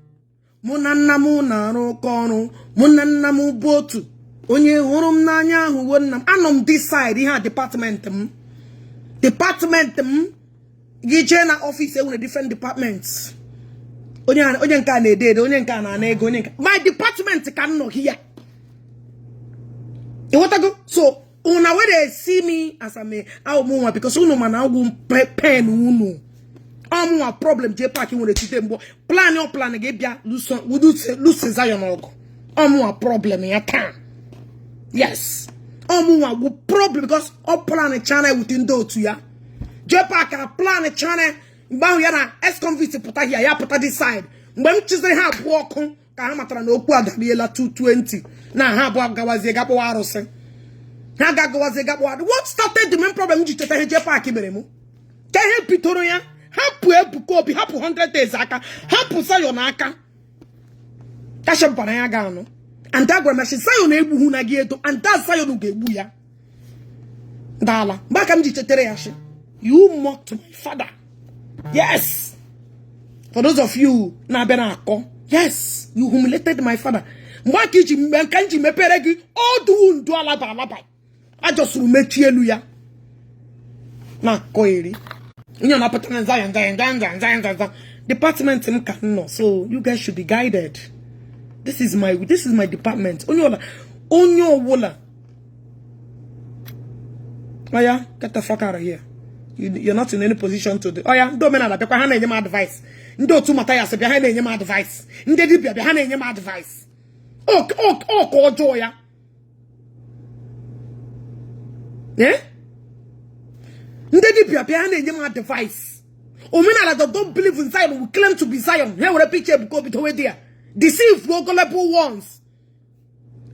Munanna mu na arụ ọrụ. Munanna mu botu. Onye hụrụ m n'anya ahụ wonna m. Anọ m this side ihe department m. Department m. Gije na office e nwere different departments. Onye nka na edede, onye nka na ego, onye nka. My department can no here. You want to go? So una where they see me as a me, I will because uno man I will pen uno. I'm a problem. J-Pack you want to them plan your plan again. Lose Zion ogo. I'm a problem in your time. Yes. I'm a problem because I plan a channel within those two ya. J-Pack I plan a channel. Mbao yana ex-convict puta here ya puta this side. Mbao chizre ha walk on. Kahamatra no kwa gabiela 220. Na ha bo gawazi gapo warose. What started the main problem? You take J-Pack iberemu. Kehe pitoro ya. Hapu Ebuka Obi. Hapu 100 days aka. Hapu Zion aka. Kasha mpana ya gano. And that gwa mashi Zion ebu huna gieto. And that Zion ugebu ya. Dala. Baka mjitetere yashi. You mocked my father. Yes. For those of you na bena ako. Yes. You humiliated my father. Mwakiji mkanji meperegi. Odu undu alaba. I just will make you ya. Na koiri. You know, Zion. Department no. So you guys should be guided. This is my department. Onyo wola. Oh yeah, get the fuck out of here. You're not in any position to do. Oh yeah, don't mean that. Because I have advice. Ndo tu mataya se behind any advice. Ndedi behind any advice. Oh, joya. Yeah? Ndedi behind any advice. Omina that don't believe in Zion will claim to be Zion. Here will a picture go be to there. Deceive gullible ones.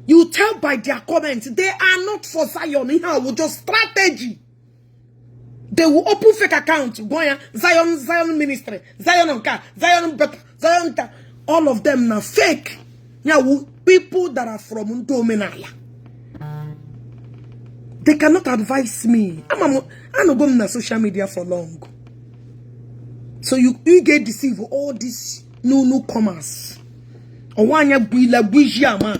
You tell by their comments they are not for Zion. Here will just strategy. They will open fake accounts. Zion ministry, Zion Onka, Zion better, Zion. All of them are fake. Yeah, people that are from Ndomenala. They cannot advise me. I'm not going on social media for long. So you get deceived with all these newcomers. Owanya buila bujiama.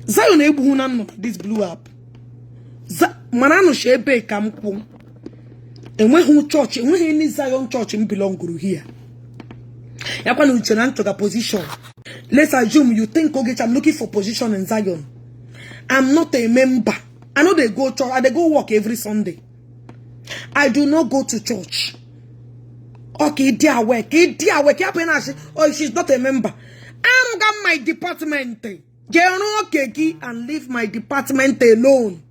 Zion ebu no this blew up. Manano shebe kampu. And when who church, and when any Zion church belong guru here. Yakwan uchenang to the position. Let's assume you think Ogechi, I'm looking for position in Zion. I'm not a member. I know they go church, they go work every Sunday. I do not go to church. Okay, dear work. Oh, she's not a member. I'm got my department. And leave my department alone.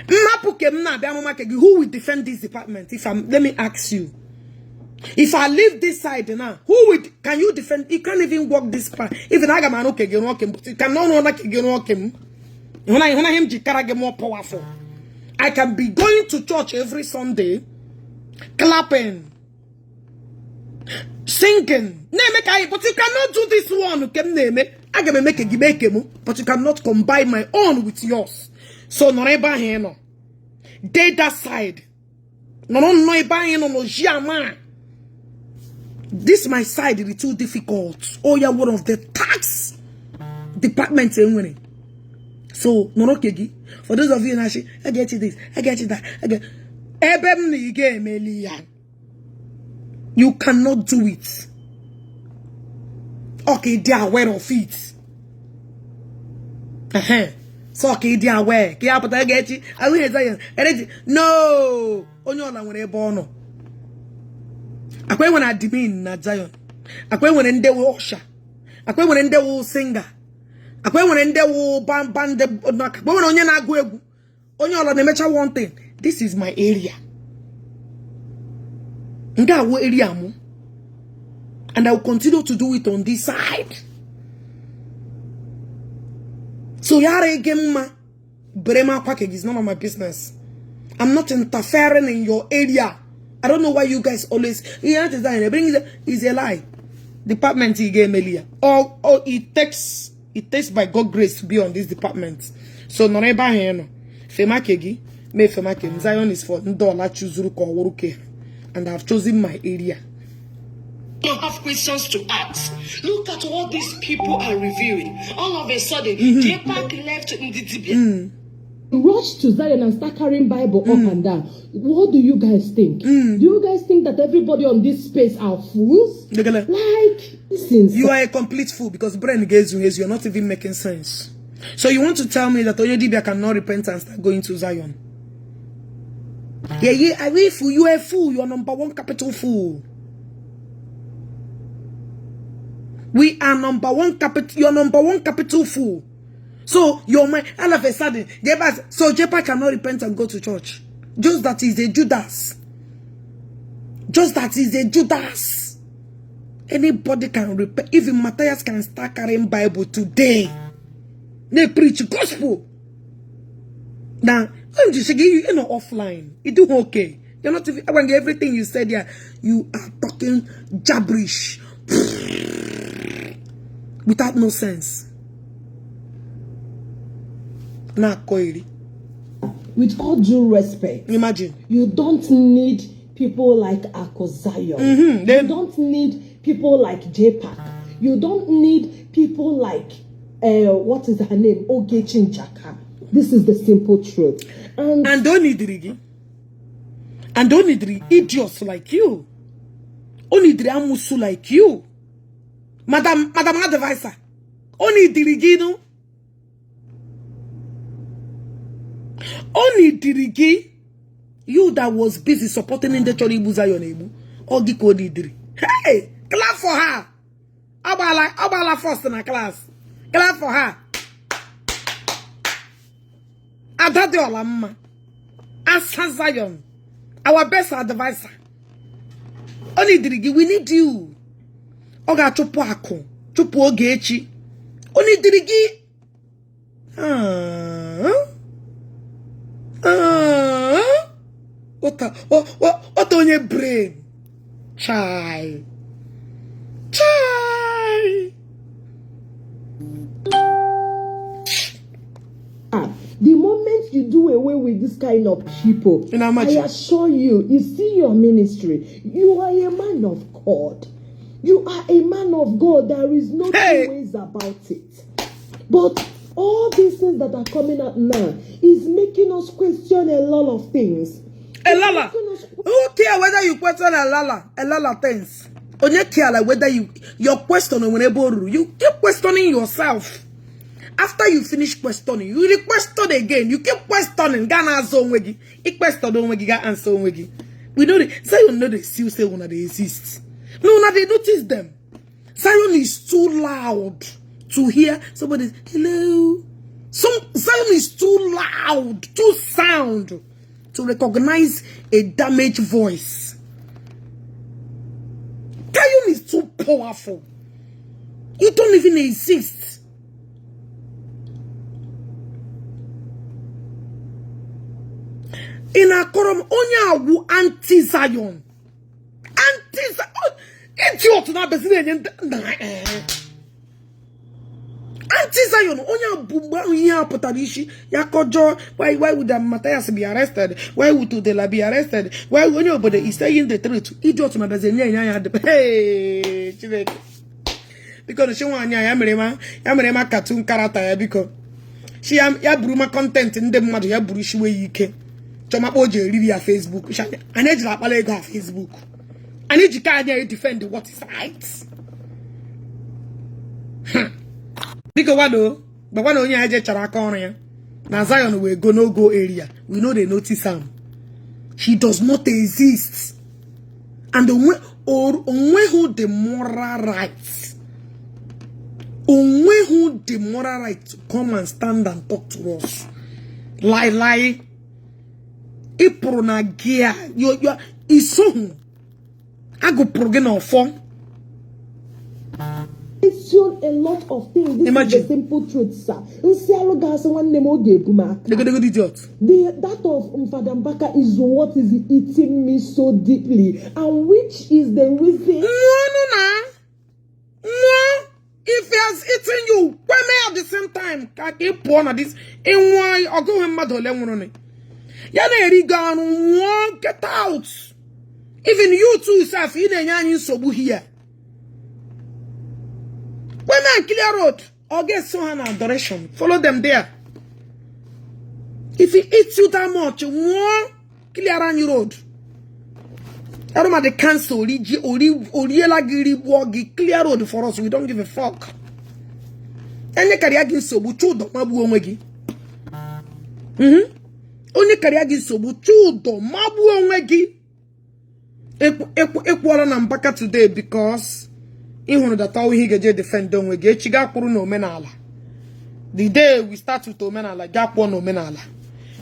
Who will defend this department? Let me ask you. If I leave this side now, can you defend? You can't even walk this part. Even I can okay, you cannot walk him. When I him get more powerful. I can be going to church every Sunday, clapping, singing. But you cannot do this one. I can make a but you cannot combine my own with yours. So no here. They that side. No. This my side is too difficult. Oh, yeah, one of the tax departments in winning. So no kegi. For those of you I get you this, I get you that, I get you cannot do it. Okay, they are aware of it. So okay, they are aware. I get you. I will say no. Onyola when born. Akwe when I demean na Zion. Akwe when ende wo usher. Akwe when ende wo singer. Akwe when ende wo band akwe when onye na agu egu. Onyola na mecha one thing. This is my area. Nga wo area mo. And I will continue to do it on this side. So yare gemma brema package is none of my business. I'm not interfering in your area. I don't know why you guys always is a lie. Department he gave Melia. Or it takes by God's grace to be on this department. So no neba here no. Fema kegi, me fema kegi. Zion is for Ndola Chuzuru ko Wuruke. And I've chosen my area. You have questions to ask. Look at what these people are reviewing. All of a sudden, J-Pack left Ndidibia. Rush to Zion and start carrying Bible up and down. What do you guys think? Do you guys think that everybody on this space are fools? Like, listen. You are a complete fool because brain gaze you're not even making sense. So you want to tell me that Oyedibia cannot repent and start going to Zion? Yeah, I will fool. You are a fool. You are number one capital fool. We are number one capital. You're number one capital fool. So your mind, all of a sudden, J-Pack cannot repent and go to church. Just that he's a Judas. Just that he's a Judas. Anybody can repent. Even Matthias can start carrying Bible today. They preach gospel. Now, I'm just you know offline. You do okay. You're not even when everything you said here, you are talking gibberish without no sense. With all due respect, imagine you don't need people like Accusations. You don't need people like J-Pack. You don't need people like what is her name? Ogechi Okeke. This is the simple truth. And don't need Rigi. And don't need idiots like you. Only Amusu like you. Madam Advisor. Only Dirigino. Only Dirigi. You that was busy supporting in the Chori Buzayo Nebu. Ogi Kodi Diri. Hey! Clap for her! Abala first in a class. Clap for her. Adade Olamma. Asa Zion. Our best advisor. Only Dirigi, we need you. Oga Chupu Ako. Chupu Ogechi. Only Dirigi. What on your brain? Chai. The moment you do away with this kind of people, I assure you, you see your ministry, you are a man of God. You are a man of God. There is no two ways about it. But all these things that are coming up now is making us question a lot of things. A lala. Who care whether you question a lala things? Only care like whether your question whenever you keep questioning yourself. After you finish questioning, you question again. You keep questioning. Gana answer onwegi. Ik question onwegi ga answer onwegi. We know the Zion know they still say when they exist. No, now they notice them. Zion is too loud to hear somebody. Hello. Zion is too loud, too sound to recognize a damaged voice. Zion is too powerful. You don't even exist. In a quorum, only anti-Zion. Anti-Zion. Idiot na bezine anti-Zion. Only bumba unya potarishi. Yakojo. Why would Matthias be arrested? Why would Tudela be arrested? Why would nobody is saying the truth? Idiot na bezine. Hey, chivek. Because she want yamerema cartoon character because she ya bruma content in the mother ya burushi we yike. Choma oje riri ya Facebook. I need to apale go Facebook. I need to carry defend what is right. Because what do? But when only I just chara corner. Now Zion will go no go area. We know they notice him. He does not exist. And onwe who the moral rights. Onwe who the moral right to come and stand and talk to us. Lie. Ipronagia, you isohu. I go progeno for. It's shown a lot of things. This Imagine. is the simple truth, sir. That of Father Mbaka is what is eating me so deeply, and which is the reason. No. If he has eaten you, why may at the same time? Can't you pour on this? And why? I'll go him mad on get out. Even you too, self, in sobu here. When I clear road, or get someone adoration, follow them there. If he eats you that much, clear on your road. I don't the cancel, clear road for us. We don't give a fuck. And you carry against sobu, chudo, mabu omegi. Only carry sobu chudo mabu onwegi. Ekwala na Mbaka today because ihunu that how he get defend onwegi. Chiga kwuru no menala. The day we start with omenala, gakwo no menala.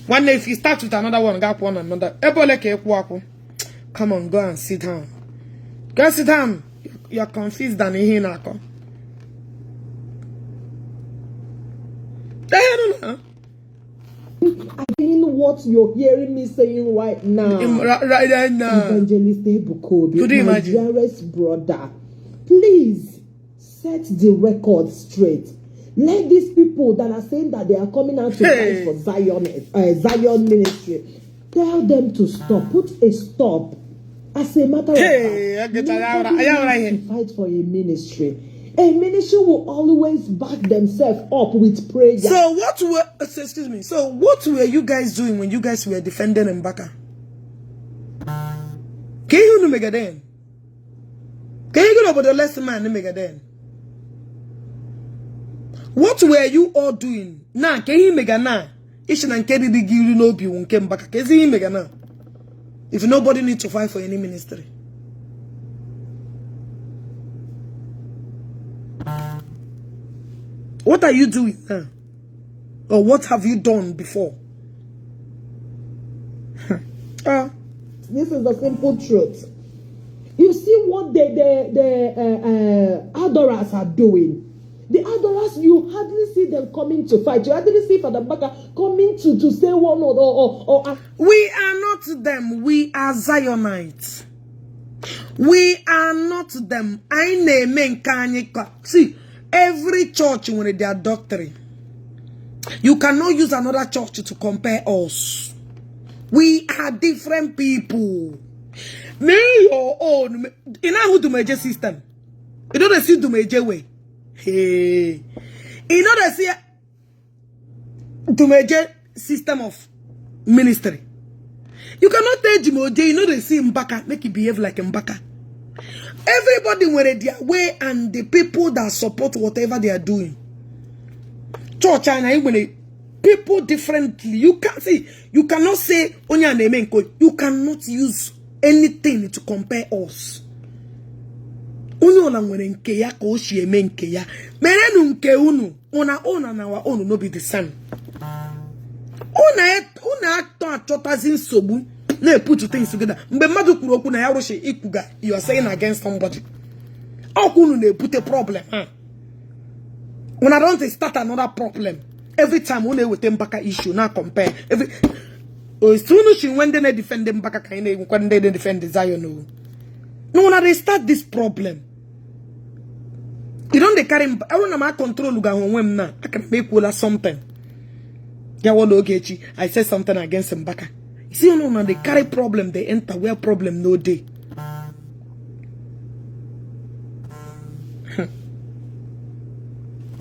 One day if you start with another one, gakwo no another. Ebole ke ekwu. Come on, go and sit down. Go sit down. You're confused than he nako. I mean what you're hearing me saying right now. Right now. Evangelist Ebuka Obi, Could you my imagine? dearest brother, please set the record straight. Let these people that are saying that they are coming out to fight for Zion ministry, tell them to stop. Put a stop. As a matter of fact, nobody needs to fight for a ministry. A ministry will always back themselves up with prayer. So what were you guys doing when you guys were defending Mbaka? Can you know Megaden? Can you go about the last man Megaden? What were you all doing? Nah, can you mega na? Ishin and Kedi di Giri no be won came back. Can you mega na? If nobody needs to fight for any ministry. What are you doing now? Or what have you done before? This is the simple truth. You see what the adorers are doing. The adorers, you hardly see them coming to fight. You hardly see Father Mbaka coming to say one or. We are not them. We are Zionites. We are not them. I name Kanyika. See, every church with their doctrine. You cannot use another church to compare us. We are different people. May your own in our major system. You know they see Idume way. Hey. You know they see Idume system of ministry. You cannot tell Jimoje, you know they see Mbaka, make it behave like Mbaka. Everybody went their way and the people that support whatever they are doing. Church and when people differently. You can't see, you cannot say Onya Nemenko. You cannot use anything to compare us. Onyo ngwere nke ya ka o shi eme nke ya. Merenu nke unu, una na our own no be the same. Una actor achotazi nsogbu na put things together. Mgbe mmadụ kwuru okwu na ya roshi ikuga, you are saying against somebody. Okwu unu na put a problem. When I don't start another problem. Every time when they with them back issue, now compare. Every as soon as when they defend them back when they defend desire no. No, when they start this problem. You don't they carry I want to control now. I can make well something. Yeah, well, Ogechi, I said something against Mbaka. You see, you know, they carry problem, they enter where problem no day.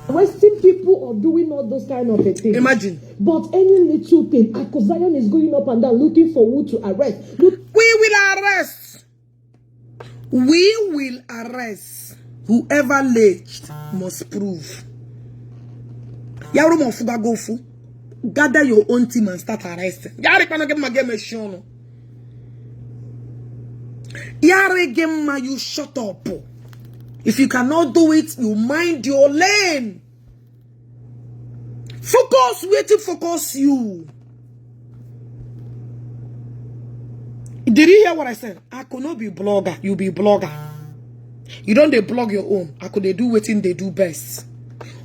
Arresting people or doing all those kind of things. Imagine. But any little thing, Accusations is going up and down looking for who to arrest. We will arrest. We will arrest. Whoever alleged must prove. Yaru Mofuga Gofu. Gather your own team and start arresting. Yari cannot get my game a show. Yari game you shut up. If you cannot do it, you mind your lane. Focus, wait to focus you. Did you hear what I said? I could not be blogger, you be blogger. You don't they blog your own. I could they do what they do best.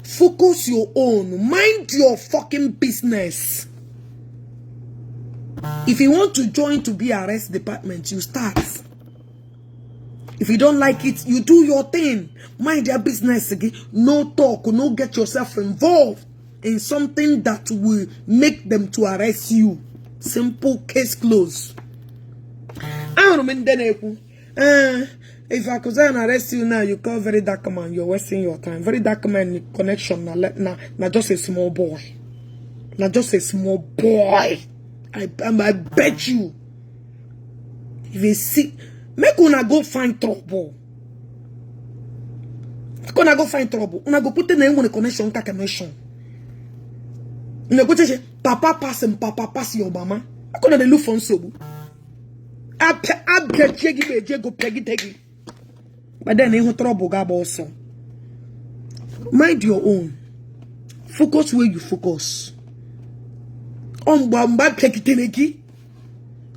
Focus your own. Mind your fucking business. If you want to join to be arrest department, you start. If you don't like it, you do your thing. Mind your business again. No talk, no get yourself involved in something that will make them to arrest you. Simple, case closed. I don't mean if I could arrest you now, you call very dark man, you're wasting your time. Very dark man connection, na just a small boy. Na just a small boy. I bet you. If you see, make una go find trouble. Make una go find trouble. Una go put the name on the connection, connection. Una go say, Papa pass him, Papa pass your mama. I couldn't look for so. I bet you go peggy. But then you trouble gab also. Mind your own. Focus where you focus.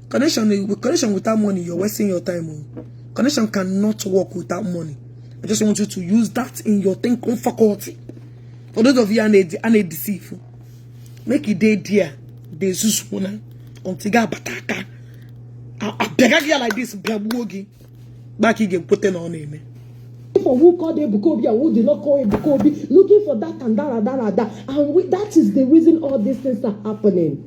Connection without money, you're wasting your time. Connection cannot work without money. I just want you to use that in your thinking faculty. For those of you and deceive, make it day dear. They susuna untiga bataka. I beg you like this, Blabuogi. Back again, putting on him. For who called Ebuka Obi and who did not call Ebuka Obi, looking for that and that and that and that. And that is the reason all these things are happening.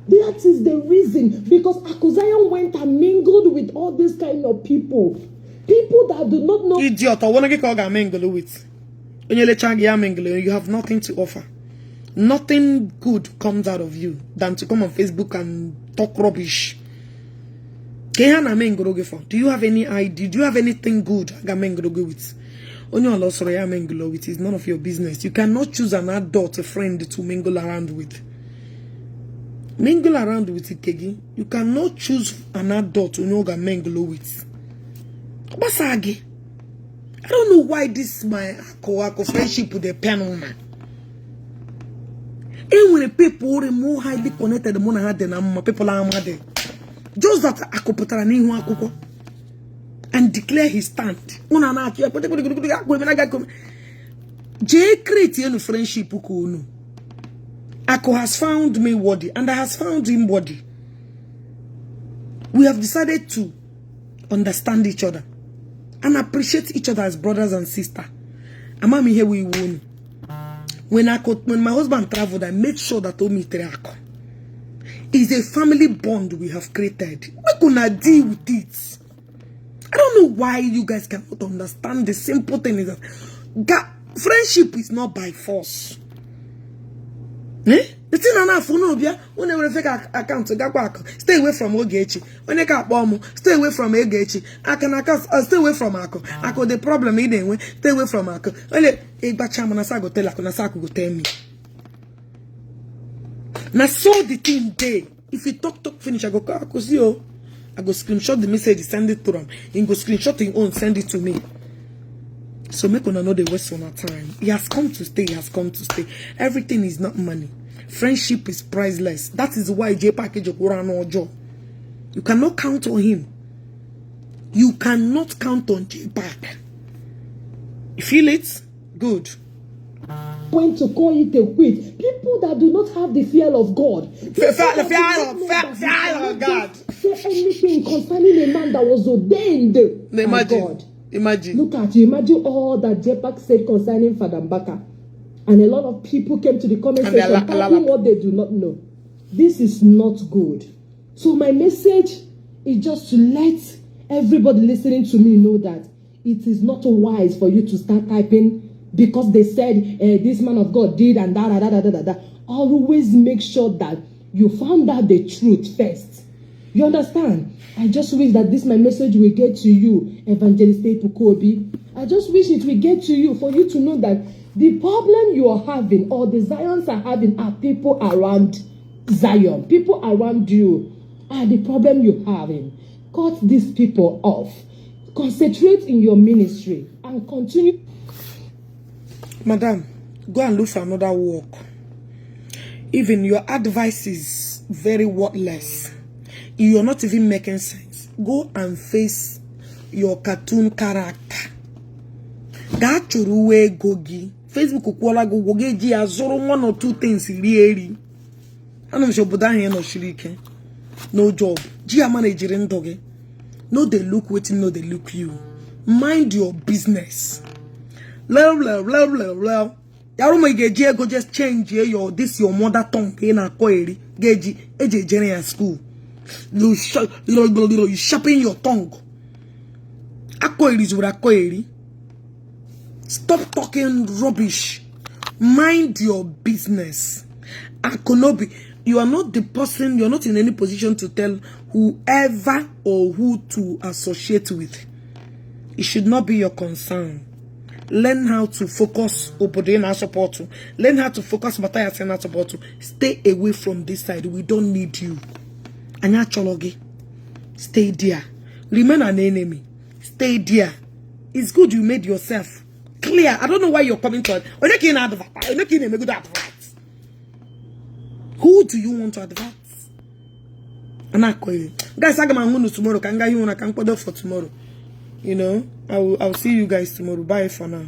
That is the reason. Because Accusations went and mingled with all these kind of people. People that do not know. Idiot, I want to get mingle with. When you have nothing to offer. Nothing good comes out of you than to come on Facebook and talk rubbish. Do you have any idea? Do you have anything good I with? Only with is none of your business. You cannot choose an adult, a friend to mingle around with. Mingle around with Ikegi. You cannot choose an adult to know mingle with. Basagi. I don't know why this my friendship with the pen woman. And when people are more highly connected, the more I had than people are mad. Just that Akoputara and declare his stand. J create a friendship. Ako has found me worthy, and I has found him worthy. We have decided to understand each other and appreciate each other as brothers and sisters. Amami here we won. When my husband traveled, I made sure that Omi Ako. It's a family bond we have created. We gonna deal with it. I don't know why you guys cannot understand the simple thing is that friendship is not by force. Eh? The thing I know, when they fake account, stay away from Ogechi. When they got bomb, stay away from Ogechi. I can stay away from Ako. Ako the problem anyway. Stay away from Ako. Only a bacham na sago tell Ako na sago go tell me. Now so the thing day. If you talk finish, I go see you. I go screenshot the message, send it to them. You go screenshot your own, send it to me. So make one another waste on our time. He has come to stay. He has come to stay. Everything is not money. Friendship is priceless. That is why J package of no job. You cannot count on him. You cannot count on J pack. You feel it? Good. Going to call it a quit. People that do not have the fear of God. Fear of God. Say anything concerning a man that was ordained by God. Imagine. Look at you. Imagine all that Jepak said concerning Father Mbaka. And a lot of people came to the comment section talking what they do not know. This is not good. So my message is just to let everybody listening to me know that it is not wise for you to start typing because they said this man of God did and da. Always make sure that you found out the truth first. You understand? I just wish that my message will get to you, Evangelist Ebuka Obi. I just wish it will get to you for you to know that the problem you are having or the Zions are having are people around Zion. People around you are the problem you're having. Cut these people off. Concentrate in your ministry and continue. Madam, go and look for another work. Even your advice is very worthless. You're not even making sense. Go and face your cartoon character. That churuwe gogi. Facebook kukwala gogi ji azoro 1 or 2 things really. Ano msho buda here no shirike. No job. Ji manager ndoge. No they look waiting, no they look you. Mind your business. Yaru mo geji go just change your mother tongue in a koeri. Geji eje general school. You sharpen your tongue. Akoeri is with akoeri. Stop talking rubbish. Mind your business. Akonobi, you are not the person, you are not in any position to tell whoever or who to associate with. It should not be your concern. Learn how to focus. Learn how to focus. Stay away from this side. We don't need you. Stay there. Remain an enemy. Stay there. It's good you made yourself clear. I don't know why you're coming to it. Who do you want to advance? Guys, I'm going to tomorrow. For tomorrow. You know, I'll see you guys tomorrow. Bye for now.